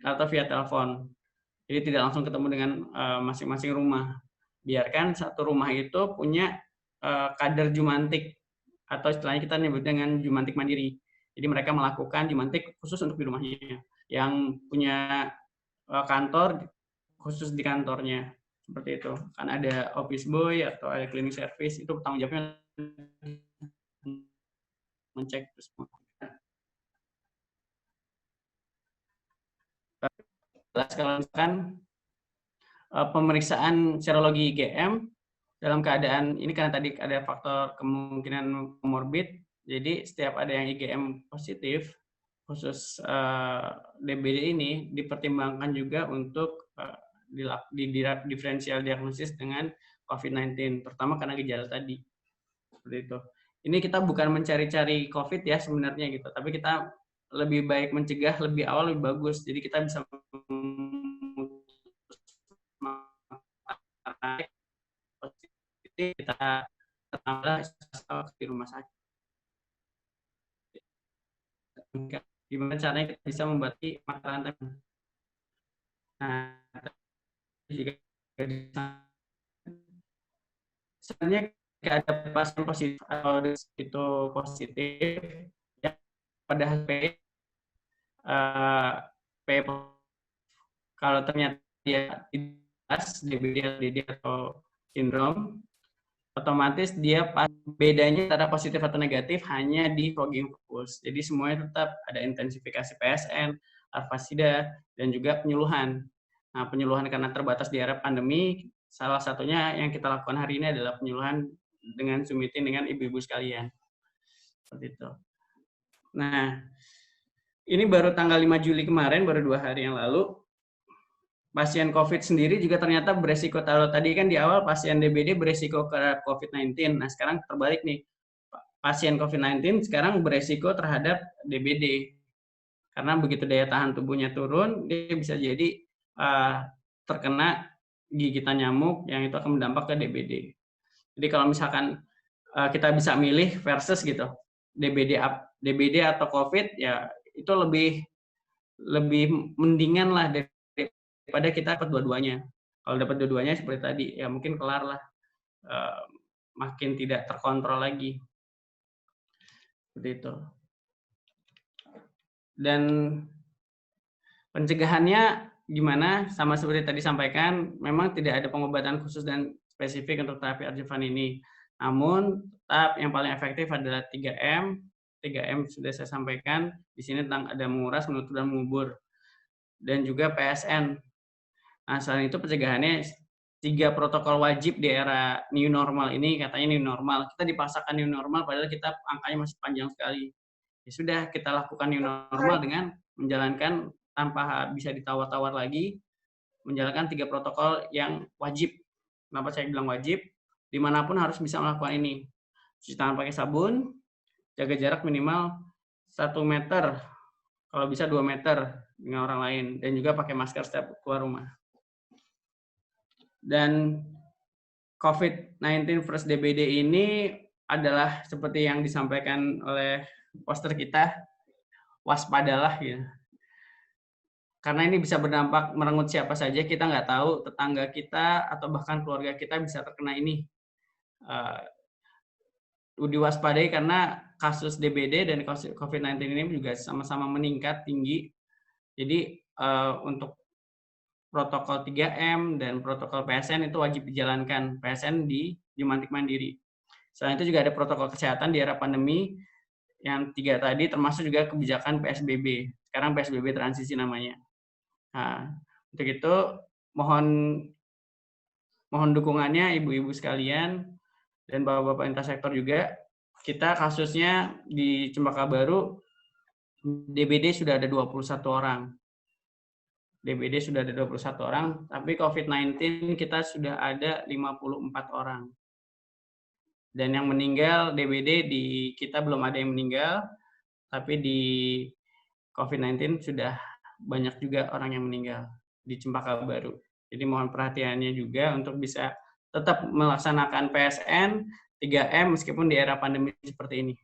Speaker 8: atau via telepon. Jadi tidak langsung ketemu dengan masing-masing rumah. Biarkan satu rumah itu punya kader jumantik, atau istilahnya kita nyebut dengan jumantik mandiri. Jadi mereka melakukan jumantik khusus untuk di rumahnya. yang punya kantor khusus di kantornya seperti itu. Kan ada office boy atau ada cleaning service, itu tanggung jawabnya mencek semua. Kalau misalkan pemeriksaan serologi IgM dalam keadaan ini karena tadi ada faktor kemungkinan komorbid, jadi setiap ada yang IgM positif khusus DBD ini dipertimbangkan juga untuk diferensial diagnosis dengan COVID-19, pertama karena gejala tadi seperti itu. Ini kita bukan mencari-cari COVID ya sebenarnya gitu, tapi kita lebih baik mencegah lebih awal lebih bagus. Jadi kita bisa kita tambah di rumah sakit. Gimana caranya kita bisa membatasi mata rantai? Nah, juga sebenarnya jika ada pasien positif atau itu positif ya pada P kalau ternyata dia tidak DBD atau sindrom, otomatis dia bedanya antara positif atau negatif hanya di fogging focus. Jadi semuanya tetap ada intensifikasi PSN, arfasida, dan juga penyuluhan. Nah, penyuluhan karena terbatas di era pandemi, salah satunya yang kita lakukan hari ini adalah penyuluhan dengan Zoom meeting dengan ibu-ibu sekalian. Seperti itu. Nah, ini baru tanggal 5 Juli kemarin, baru 2 hari yang lalu, pasien COVID sendiri juga ternyata beresiko, kalau tadi kan di awal pasien DBD beresiko ke COVID-19, nah sekarang terbalik nih, pasien COVID-19 sekarang beresiko terhadap DBD, karena begitu daya tahan tubuhnya turun, dia bisa jadi terkena gigitan nyamuk yang itu akan berdampak ke DBD. Jadi kalau misalkan kita bisa milih versus gitu, DBD atau COVID, ya itu lebih mendingan lah daripada kita dapat dua-duanya. Kalau dapat dua-duanya seperti tadi, ya mungkin kelar lah, makin tidak terkontrol lagi. Seperti itu. Dan pencegahannya gimana? Sama seperti tadi sampaikan, memang tidak ada pengobatan khusus dan spesifik untuk terapi adjuvan ini. Namun, tetap yang paling efektif adalah 3M. 3M sudah saya sampaikan. Di sini tentang ada menguras, menutup, dan mengubur. Dan juga PSN. Nah, selain itu pencegahannya 3 protokol wajib di era new normal ini, katanya new normal. Kita dipaksakan new normal, padahal kita angkanya masih panjang sekali. Ya sudah, kita lakukan new normal dengan menjalankan tanpa bisa ditawar-tawar lagi, menjalankan 3 protokol yang wajib. Kenapa saya bilang wajib? Dimanapun harus bisa melakukan ini. Cuci tangan pakai sabun, jaga jarak minimal 1 meter, kalau bisa 2 meter dengan orang lain, dan juga pakai masker setiap keluar rumah. Dan COVID-19 versus DBD ini adalah seperti yang disampaikan oleh poster kita, waspadalah ya. Karena ini bisa berdampak merenggut siapa saja, kita nggak tahu tetangga kita atau bahkan keluarga kita bisa terkena ini. Diwaspadai karena kasus DBD dan COVID-19 ini juga sama-sama meningkat tinggi. Jadi untuk protokol 3M dan protokol PSN itu wajib dijalankan. PSN dimantik mandiri. Selain itu juga ada protokol kesehatan di era pandemi yang 3 tadi, termasuk juga kebijakan PSBB. Sekarang PSBB transisi namanya. Nah, untuk itu mohon dukungannya ibu-ibu sekalian dan bapak-bapak lintas sektor juga. Kita kasusnya di Cempaka Baru DBD sudah ada 21 orang. DBD sudah ada 21 orang, tapi COVID-19 kita sudah ada 54 orang. Dan yang meninggal DBD di kita belum ada yang meninggal, tapi di COVID-19 sudah banyak juga orang yang meninggal di Cempaka Baru. Jadi mohon perhatiannya juga untuk bisa tetap melaksanakan PSN, 3M meskipun di era pandemi seperti ini.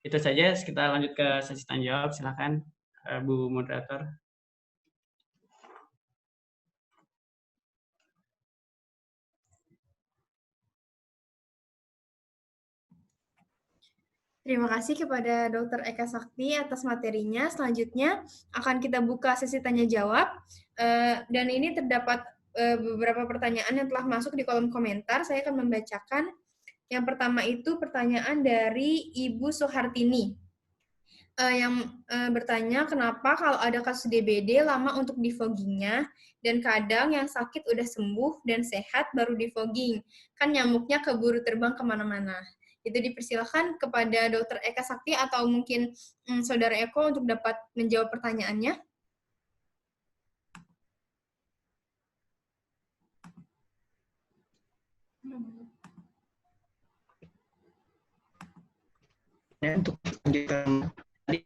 Speaker 8: Itu saja, kita lanjut ke sesi tanya jawab. Silakan Bu Moderator.
Speaker 4: Terima kasih kepada Dr. Eka Sakti atas materinya. Selanjutnya akan kita buka sesi tanya jawab. Dan ini terdapat beberapa pertanyaan yang telah masuk di kolom komentar. Saya akan membacakan. Yang pertama itu pertanyaan dari Ibu Soehartini. Yang bertanya kenapa kalau ada kasus DBD lama untuk defoggingnya dan kadang yang sakit udah sembuh dan sehat baru defogging. Kan nyamuknya keburu terbang kemana-mana. Itu dipersilakan kepada Dr. Eka Sakti atau mungkin Saudara Eko untuk dapat menjawab pertanyaannya.
Speaker 7: Ya, untuk lanjutkan tadi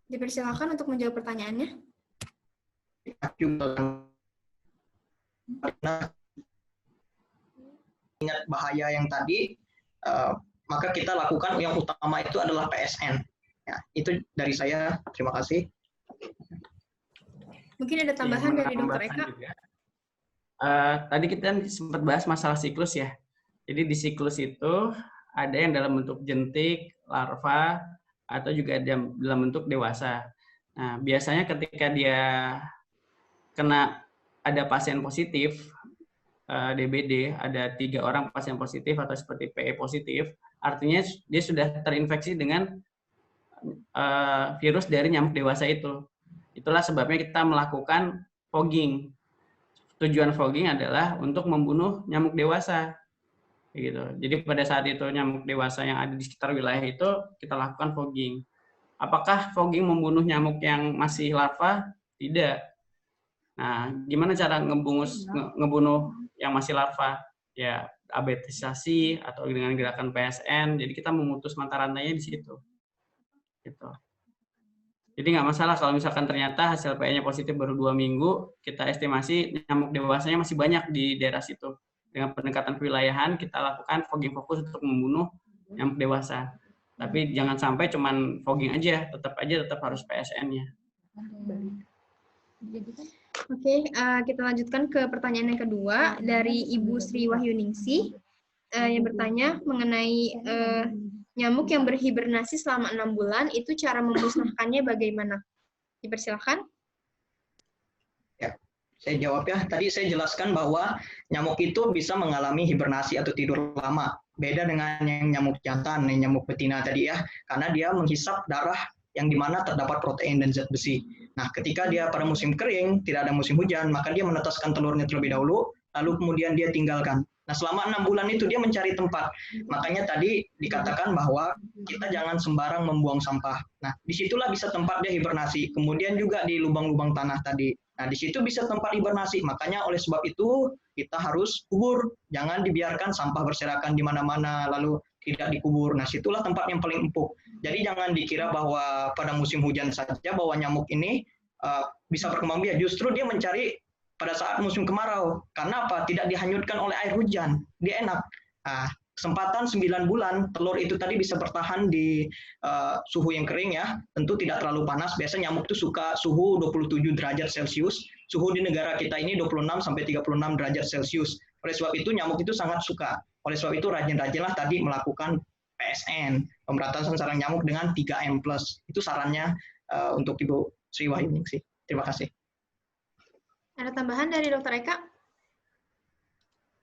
Speaker 4: Dipersilakan untuk menjawab pertanyaannya.
Speaker 7: Karena ingat bahaya yang tadi, maka kita lakukan yang utama itu adalah PSN. Ya, itu dari saya. Terima kasih.
Speaker 4: Mungkin ada tambahan dari Dr. Eka.
Speaker 8: Tadi kita sempat bahas masalah siklus ya. Jadi di siklus itu ada yang dalam bentuk jentik, larva, atau juga dalam bentuk dewasa. Nah, biasanya ketika dia ada pasien positif, DBD, ada 3 orang pasien positif atau seperti PE positif, artinya dia sudah terinfeksi dengan virus dari nyamuk dewasa itu. Itulah sebabnya kita melakukan fogging. Tujuan fogging adalah untuk membunuh nyamuk dewasa. Gitu. Jadi pada saat itu nyamuk dewasa yang ada di sekitar wilayah itu kita lakukan fogging. Apakah fogging membunuh nyamuk yang masih larva? Tidak. Nah, gimana cara ngebunuh yang masih larva? Ya, abetisasi atau dengan gerakan PSN. Jadi kita memutus mata rantainya di situ. Gitu. Jadi nggak masalah kalau misalkan ternyata hasil PE-nya positif baru 2 minggu, kita estimasi nyamuk dewasanya masih banyak di daerah situ. Dengan pendekatan kewilayahan, kita lakukan fogging fokus untuk membunuh nyamuk dewasa. Tapi jangan sampai cuman fogging aja, tetap harus PSN-nya.
Speaker 4: Oke, kita lanjutkan ke pertanyaan yang kedua dari Ibu Sri Wahyuningsih yang bertanya mengenai nyamuk yang berhibernasi selama 6 bulan, itu cara memusnahkannya bagaimana? Dipersilakan.
Speaker 7: Saya jawab ya. Tadi saya jelaskan bahwa nyamuk itu bisa mengalami hibernasi atau tidur lama. Beda dengan yang nyamuk jantan, yang nyamuk betina tadi ya. Karena dia menghisap darah yang dimana terdapat protein dan zat besi. Nah, ketika dia pada musim kering, tidak ada musim hujan, maka dia menetaskan telurnya terlebih dahulu, lalu kemudian dia tinggalkan. Nah, selama 6 bulan itu dia mencari tempat. Makanya tadi dikatakan bahwa kita jangan sembarang membuang sampah. Nah, disitulah bisa tempat dia hibernasi. Kemudian juga di lubang-lubang tanah tadi. Nah, di situ bisa tempat hibernasi. Makanya oleh sebab itu kita harus kubur. Jangan dibiarkan sampah berserakan di mana-mana lalu tidak dikubur. Nah, situlah tempat yang paling empuk. Jadi jangan dikira bahwa pada musim hujan saja bahwa nyamuk ini bisa berkembang biak. Justru dia mencari pada saat musim kemarau. Karena apa? Tidak dihanyutkan oleh air hujan. Dia enak. Nah, kesempatan 9 bulan telur itu tadi bisa bertahan di suhu yang kering ya, tentu tidak terlalu panas. Biasanya nyamuk itu suka suhu 27 derajat Celcius. Suhu di negara kita ini 26 sampai 36 derajat Celcius. Oleh sebab itu nyamuk itu sangat suka. Oleh sebab itu rajin-rajinlah tadi melakukan PSN, pemberantasan sarang nyamuk dengan 3M+. Itu sarannya untuk Ibu Sri Wahyuningsih. Terima kasih.
Speaker 4: Ada tambahan dari Dr. Eka?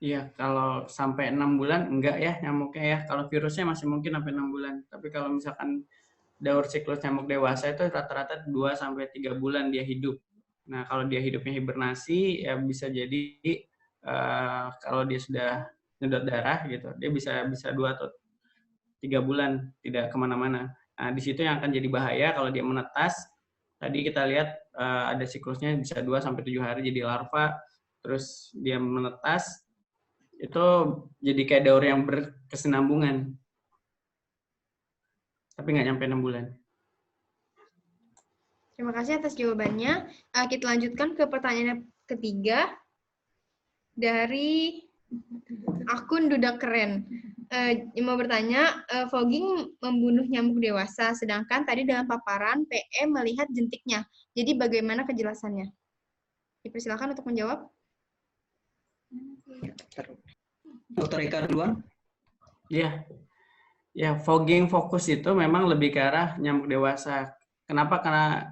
Speaker 8: Iya, kalau sampai 6 bulan enggak ya nyamuknya ya. Kalau virusnya masih mungkin sampai 6 bulan. Tapi kalau misalkan daur siklus nyamuk dewasa itu rata-rata 2 sampai 3 bulan dia hidup. Nah, kalau dia hidupnya hibernasi ya bisa jadi kalau dia sudah nyedot darah gitu, dia bisa 2 atau 3 bulan tidak kemana-mana. Nah, di situ yang akan jadi bahaya kalau dia menetas. Tadi kita lihat ada siklusnya bisa 2 sampai 7 hari jadi larva, terus dia menetas. Itu jadi kayak daur yang berkesinambungan. Tapi nggak nyampe 6 bulan.
Speaker 4: Terima kasih atas jawabannya. Kita lanjutkan ke pertanyaan ketiga dari akun Duda Keren. Mau bertanya, fogging membunuh nyamuk dewasa, sedangkan tadi dalam paparan PE melihat jentiknya. Jadi bagaimana kejelasannya? Dipersilakan untuk menjawab.
Speaker 7: Dokter Eka duluan.
Speaker 8: Iya. Ya, fogging fokus itu memang lebih ke arah nyamuk dewasa. Kenapa? Karena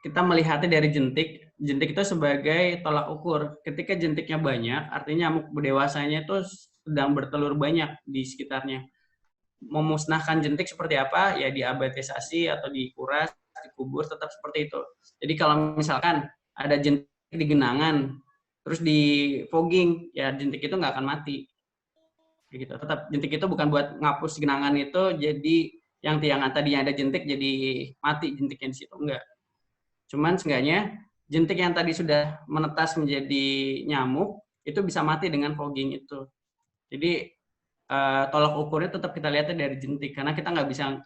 Speaker 8: kita melihatnya dari jentik. Jentik itu sebagai tolak ukur. Ketika jentiknya banyak, artinya nyamuk dewasanya itu sedang bertelur banyak di sekitarnya. Memusnahkan jentik seperti apa? Ya diabetisasi atau dikuras, dikubur, tetap seperti itu. Jadi kalau misalkan ada jentik di genangan, terus di fogging, ya jentik itu nggak akan mati. Gitu. Tetap jentik itu bukan buat ngapus genangan itu, jadi yang tiangan tadinya ada jentik jadi mati jentiknya di situ, enggak. Cuman seenggaknya jentik yang tadi sudah menetas menjadi nyamuk itu bisa mati dengan fogging itu. Jadi tolak ukurnya tetap kita lihatnya dari jentik, karena kita nggak bisa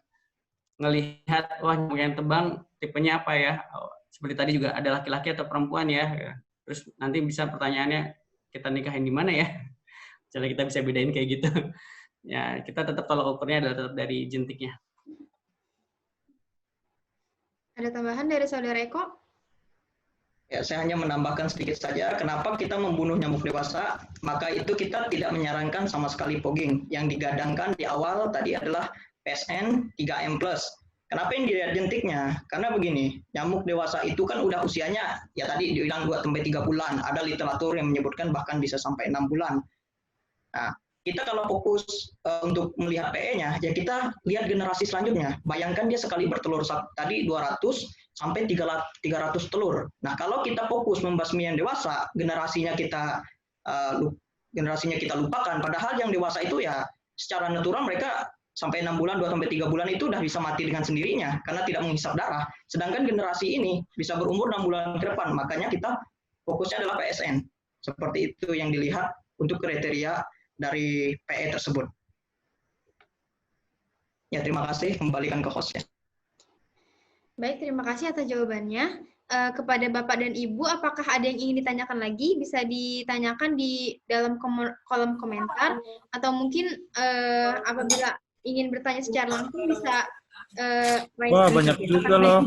Speaker 8: ngelihat wah nyamuk yang tebang tipenya apa ya. Seperti tadi juga ada laki-laki atau perempuan ya. Terus nanti bisa pertanyaannya kita nikahin di mana ya? Jadi kita bisa bedain kayak gitu. Ya, kita tetap tolak ukurnya adalah tetap dari jentiknya.
Speaker 4: Ada tambahan dari Saudara Eko?
Speaker 7: Ya, saya hanya menambahkan sedikit saja, kenapa kita membunuh nyamuk dewasa, maka itu kita tidak menyarankan sama sekali fogging. Yang digadangkan di awal tadi adalah PSN 3M+. Kenapa yang dilihat jentiknya? Karena begini, nyamuk dewasa itu kan udah usianya, ya tadi dibilang 2-3 bulan, ada literatur yang menyebutkan bahkan bisa sampai 6 bulan. Nah, kita kalau fokus untuk melihat PE-nya, ya kita lihat generasi selanjutnya. Bayangkan dia sekali bertelur tadi 200 sampai 300 telur. Nah, kalau kita fokus membasmi yang dewasa, generasinya kita lupakan. Padahal yang dewasa itu ya secara natural mereka sampai 6 bulan, 2-3 bulan itu udah bisa mati dengan sendirinya karena tidak menghisap darah. Sedangkan generasi ini bisa berumur 6 bulan ke depan. Makanya kita fokusnya adalah PSN. Seperti itu yang dilihat untuk kriteria dari PE tersebut. Ya, terima kasih. Kembalikan ke hostnya.
Speaker 4: Baik, terima kasih atas jawabannya. Kepada Bapak dan Ibu, apakah ada yang ingin ditanyakan lagi? Bisa ditanyakan di dalam kolom komentar, atau mungkin apabila ingin bertanya secara langsung bisa
Speaker 1: Wah, banyak juga loh.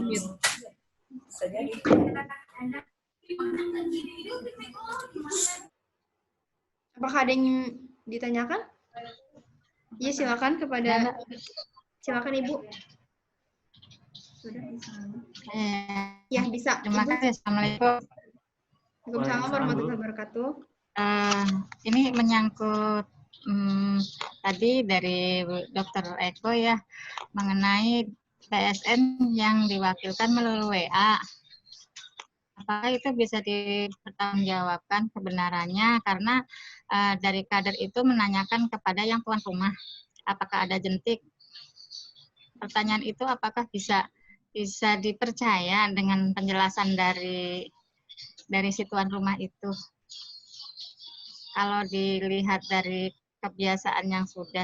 Speaker 4: Apakah ada yang ditanyakan? Iya, silakan silakan Ibu. Ya, bisa.
Speaker 9: Terima kasih. Assalamualaikum.
Speaker 4: Waalaikumsalam warahmatullahi wabarakatuh.
Speaker 9: Ini menyangkut tadi dari Dr. Eko ya, mengenai PSN yang diwakilkan melalui WA. Apakah itu bisa dipertanggungjawabkan kebenarannya, karena dari kader itu menanyakan kepada yang tuan rumah, apakah ada jentik. Pertanyaan itu apakah bisa dipercaya dengan penjelasan dari si tuan rumah itu. Kalau dilihat dari kebiasaan yang sudah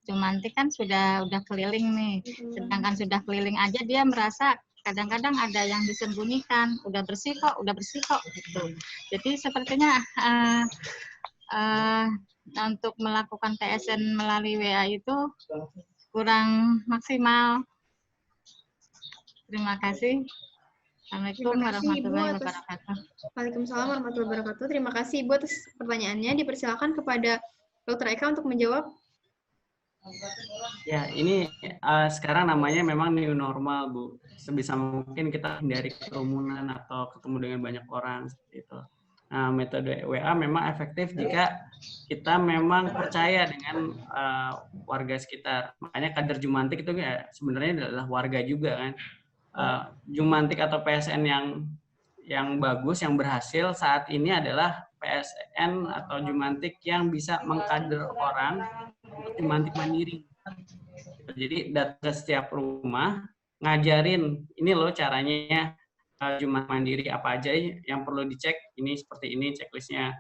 Speaker 9: Jumantik kan sudah keliling nih. Sedangkan sudah keliling aja dia merasa kadang-kadang ada yang disembunyikan, udah bersih kok gitu. Jadi sepertinya untuk melakukan PSN melalui WA itu kurang maksimal. Terima kasih. Assalamualaikum warahmatullahi wabarakatuh.
Speaker 4: Waalaikumsalam warahmatullahi wabarakatuh. Terima kasih Ibu atas pertanyaannya. Dipersilakan kepada Dr. Eka untuk menjawab.
Speaker 8: Ya, ini sekarang namanya memang new normal, Bu. Sebisa mungkin kita hindari kerumunan atau ketemu dengan banyak orang seperti itu. Nah, metode WA memang efektif jika kita memang percaya dengan warga sekitar. Makanya kader Jumantik itu ya sebenarnya adalah warga juga kan. Jumantik atau PSN yang bagus, yang berhasil saat ini adalah PSN atau Jumantik yang bisa mengkader orang untuk Jumantik mandiri. Jadi datang ke setiap rumah, ngajarin ini loh caranya Jumantik mandiri apa aja yang perlu dicek, ini seperti ini checklistnya.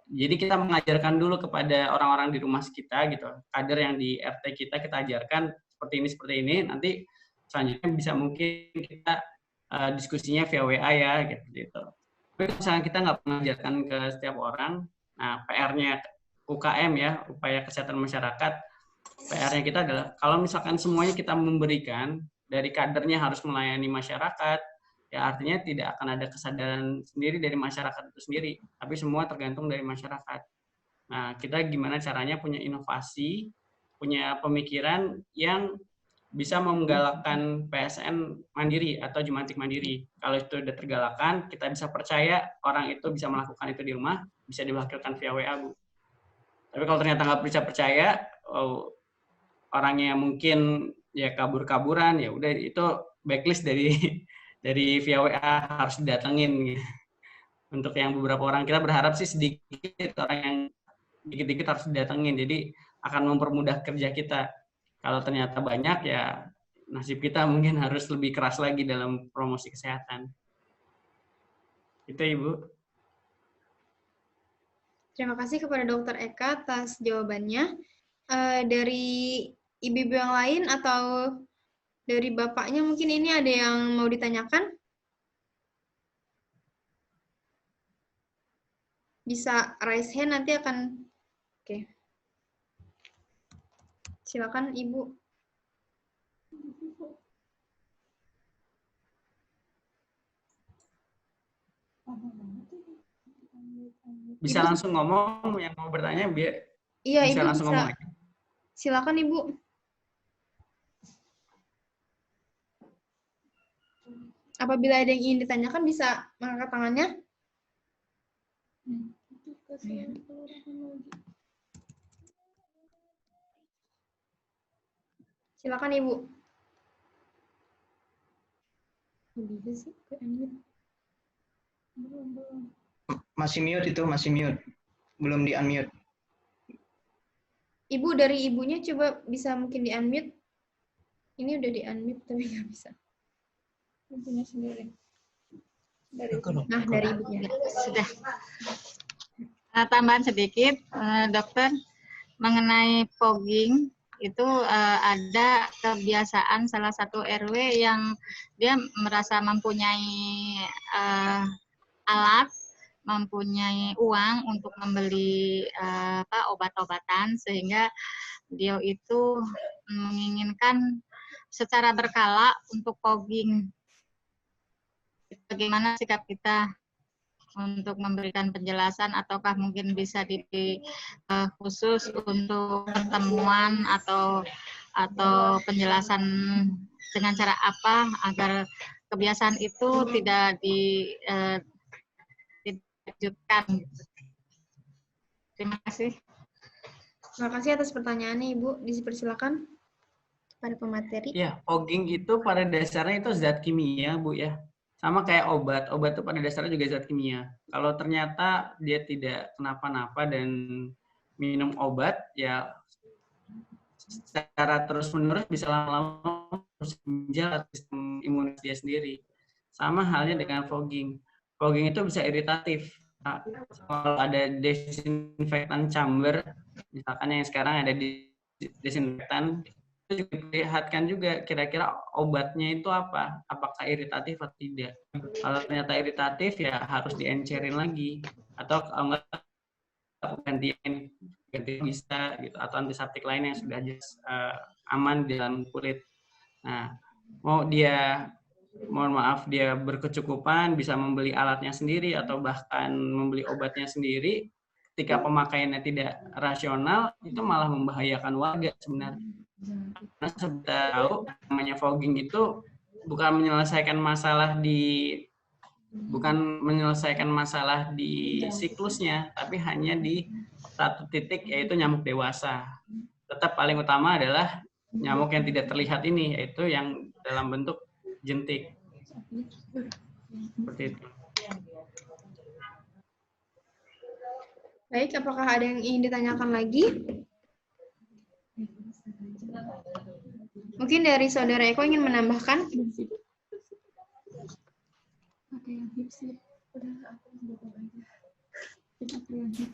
Speaker 8: Jadi kita mengajarkan dulu kepada orang-orang di rumah kita gitu, kader yang di RT kita ajarkan seperti ini, nanti selanjutnya bisa mungkin kita diskusinya via WA ya gitu. Tapi misalnya kita nggak mengajarkan ke setiap orang, nah PR-nya UKM ya, upaya kesehatan masyarakat. PR-nya kita adalah kalau misalkan semuanya kita memberikan, dari kadernya harus melayani masyarakat, ya artinya tidak akan ada kesadaran sendiri dari masyarakat itu sendiri, tapi semua tergantung dari masyarakat. Nah, kita gimana caranya punya inovasi, punya pemikiran yang bisa menggalakkan PSN mandiri atau jumantik mandiri. Kalau itu udah tergalakkan, kita bisa percaya orang itu bisa melakukan itu di rumah, bisa diwakilkan via WA, Bu. Tapi kalau ternyata nggak bisa percaya, orangnya mungkin ya kabur-kaburan, ya udah itu backlist dari via WA harus didatengin. Untuk yang beberapa orang, kita berharap sih sedikit orang yang dikit-dikit harus didatengin, jadi akan mempermudah kerja kita. Kalau ternyata banyak, ya nasib kita mungkin harus lebih keras lagi dalam promosi kesehatan. Itu, Ibu.
Speaker 4: Terima kasih kepada Dr. Eka atas jawabannya. Dari ibu-ibu yang lain atau dari bapaknya mungkin ini ada yang mau ditanyakan? Bisa raise hand, nanti akan... Oke. Silakan, Ibu.
Speaker 8: Bisa
Speaker 4: Ibu,
Speaker 8: langsung ngomong, yang mau bertanya biar
Speaker 4: iya,
Speaker 8: bisa
Speaker 4: Ibu
Speaker 8: langsung
Speaker 4: bisa.
Speaker 8: ngomong.
Speaker 4: Silakan, Ibu. Apabila ada yang ingin ditanyakan, bisa mengangkat tangannya. Silakan, Ibu.
Speaker 7: Masih mute itu, masih mute. Belum di-unmute.
Speaker 4: Ibu, dari ibunya coba bisa mungkin di-unmute. Ini udah di-unmute tapi nggak bisa. Ibunya sendiri. Nah, dari ibunya.
Speaker 9: Sudah. Tambahan sedikit, dokter, mengenai fogging itu ada kebiasaan salah satu RW yang dia merasa mempunyai alat, mempunyai uang untuk membeli obat-obatan, sehingga dia itu menginginkan secara berkala untuk fogging. Bagaimana sikap kita untuk memberikan penjelasan, ataukah mungkin bisa khusus untuk pertemuan atau penjelasan dengan cara apa agar kebiasaan itu tidak dilanjutkan. Terima kasih.
Speaker 4: Terima kasih atas pertanyaannya, Ibu. Dipersilakan pada pemateri.
Speaker 8: Ya, fogging itu pada dasarnya itu zat kimia, Bu ya. Sama kayak obat. Obat itu pada dasarnya juga zat kimia. Kalau ternyata dia tidak kenapa-napa dan minum obat, ya secara terus-menerus bisa lama-lama ginjal sistem imunitas dia sendiri. Sama halnya dengan fogging. Fogging itu bisa iritatif. Nah, kalau ada desinfektan chamber, misalkan yang sekarang ada di desinfektan, itu juga diperlihatkan juga kira-kira obatnya itu apa, apakah iritatif atau tidak. Kalau ternyata iritatif, ya harus diencerin lagi, atau kalau enggak ganti bisa gitu, atau antiseptik lain yang sudah jelas aman di dalam kulit. Nah, mohon maaf dia berkecukupan bisa membeli alatnya sendiri atau bahkan membeli obatnya sendiri, ketika pemakaiannya tidak rasional, itu malah membahayakan warga sebenarnya. Karena sudah tahu namanya fogging itu bukan menyelesaikan masalah di siklusnya, tapi hanya di satu titik, yaitu nyamuk dewasa. Tetap paling utama adalah nyamuk yang tidak terlihat ini, yaitu yang dalam bentuk jentik. Seperti itu.
Speaker 4: Baik, apakah ada yang ingin ditanyakan lagi? Mungkin dari Saudara Eko ingin menambahkan?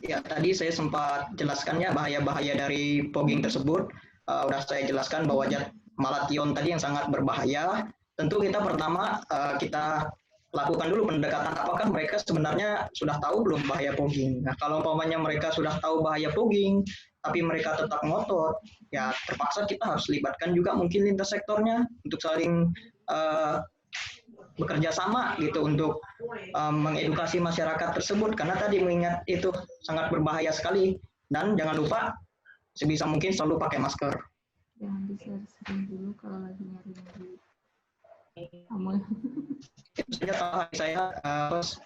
Speaker 7: Ya, tadi saya sempat jelaskan ya bahaya-bahaya dari fogging tersebut. Udah saya jelaskan bahwa zat malation tadi yang sangat berbahaya. Tentu kita pertama kita lakukan dulu pendekatan apakah mereka sebenarnya sudah tahu belum bahaya fogging. Nah, kalau umpamanya mereka sudah tahu bahaya fogging, tapi mereka tetap ngotot, ya terpaksa kita harus libatkan juga mungkin lintas sektornya untuk saling bekerja sama gitu untuk mengedukasi masyarakat tersebut, karena tadi mengingat itu sangat berbahaya sekali. Dan jangan lupa sebisa mungkin selalu pakai masker.
Speaker 5: Jangan di-share dulu kalau lagi nyari kamu.
Speaker 7: Itu saja tambahan saya, Bos.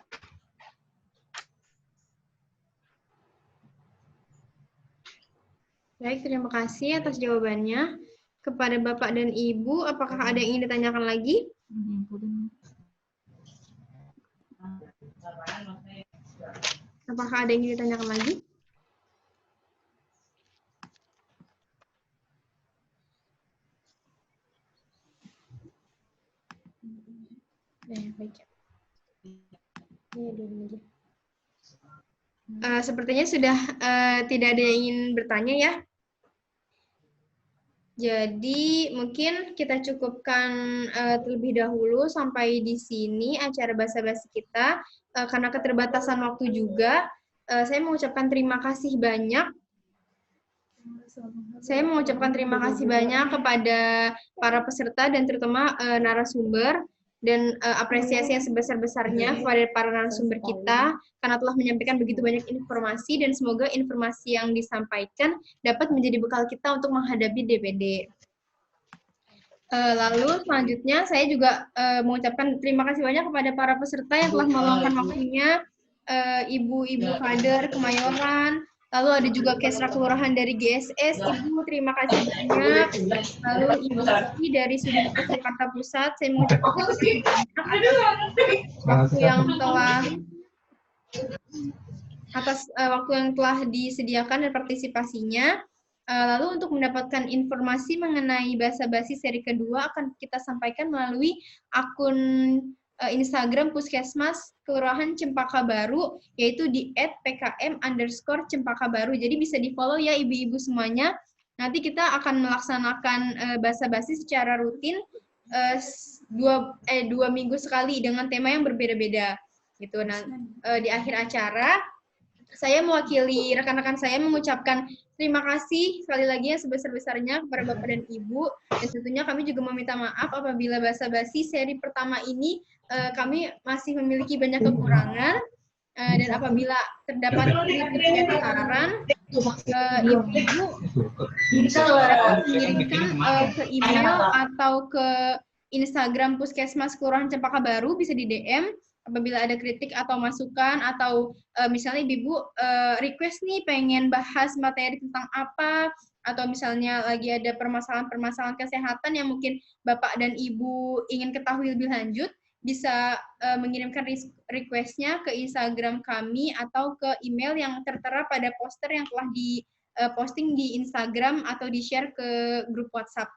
Speaker 4: Baik, terima kasih atas jawabannya. Kepada Bapak dan Ibu, apakah ada yang ingin ditanyakan lagi? Apakah ada yang ingin ditanyakan lagi? Sepertinya sudah tidak ada yang ingin bertanya ya. Jadi mungkin kita cukupkan terlebih dahulu sampai di sini acara basa-basi kita. Karena keterbatasan waktu juga, saya mengucapkan terima kasih banyak. Saya mengucapkan terima kasih banyak kepada para peserta dan terutama narasumber, dan apresiasi yang sebesar-besarnya kepada para narasumber kita karena telah menyampaikan begitu banyak informasi, dan semoga informasi yang disampaikan dapat menjadi bekal kita untuk menghadapi DPD. Lalu selanjutnya saya juga mengucapkan terima kasih banyak kepada para peserta yang telah meluangkan waktunya, ibu-ibu kader Kemayoran, lalu ada juga Kesra Kelurahan dari GSS, Ibu terima kasih banyak, lalu Ibu Siti dari Sudin Jakarta Pusat, saya mengucapkan terima kasih banyak waktu yang telah waktu yang telah disediakan dan partisipasinya. Lalu untuk mendapatkan informasi mengenai basa-basi seri kedua akan kita sampaikan melalui akun Instagram Puskesmas Kelurahan Cempaka Baru, yaitu di @pkm_cempakabaru. Jadi bisa di-follow ya ibu-ibu semuanya. Nanti kita akan melaksanakan basa-basi secara rutin 2 minggu sekali dengan tema yang berbeda-beda. Gitu. Nah, di akhir acara saya mewakili rekan-rekan saya mengucapkan terima kasih sekali lagi yang sebesar-besarnya kepada Bapak dan Ibu, dan tentunya kami juga meminta maaf apabila basa-basi seri pertama ini kami masih memiliki banyak kekurangan, dan apabila terdapat kritik dan saran, Ibu-ibu bisa mengirimkan ke email atau ke Instagram Puskesmas Kelurahan Cempaka Baru, bisa di DM apabila ada kritik atau masukan, atau misalnya ibu request nih pengen bahas materi tentang apa, atau misalnya lagi ada permasalahan-permasalahan kesehatan yang mungkin Bapak dan Ibu ingin ketahui lebih lanjut, bisa mengirimkan request-nya ke Instagram kami atau ke email yang tertera pada poster yang telah diposting di Instagram atau di-share ke grup WhatsApp.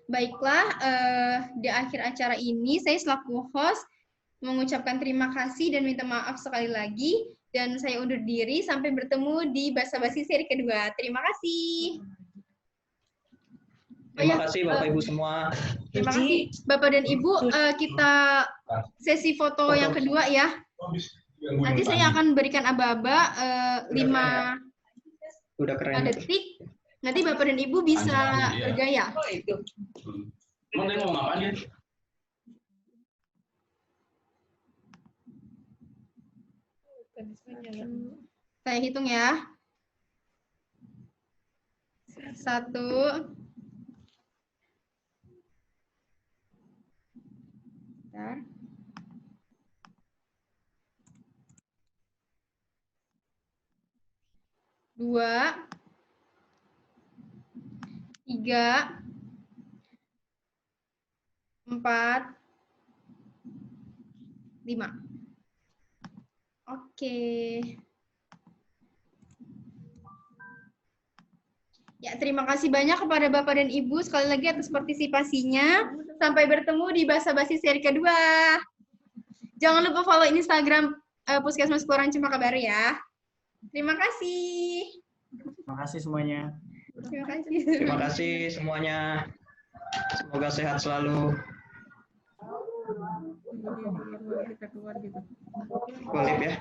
Speaker 4: Baiklah, di akhir acara ini saya selaku host mengucapkan terima kasih dan minta maaf sekali lagi, dan saya undur diri sampai bertemu di basa-basi seri kedua. Terima kasih.
Speaker 7: Terima kasih Bapak Ibu semua.
Speaker 4: Terima kasih Bapak dan Ibu. Kita sesi foto yang kedua ya. Nanti saya akan berikan aba-aba 5 detik. Nanti Bapak dan Ibu bisa bergaya.
Speaker 3: Mau ngomong apa dia?
Speaker 4: Saya hitung ya. 1, 2, 3, 4, 5. Oke. Ya, terima kasih banyak kepada Bapak dan Ibu sekali lagi atas partisipasinya. Sampai bertemu di basa-basi seri kedua. Jangan lupa follow Instagram Puskesmas Kelurahan Cempaka Baru ya. Terima kasih.
Speaker 8: Terima kasih semuanya.
Speaker 4: Terima kasih.
Speaker 7: Terima kasih semuanya. Semoga sehat selalu. Boleh ya.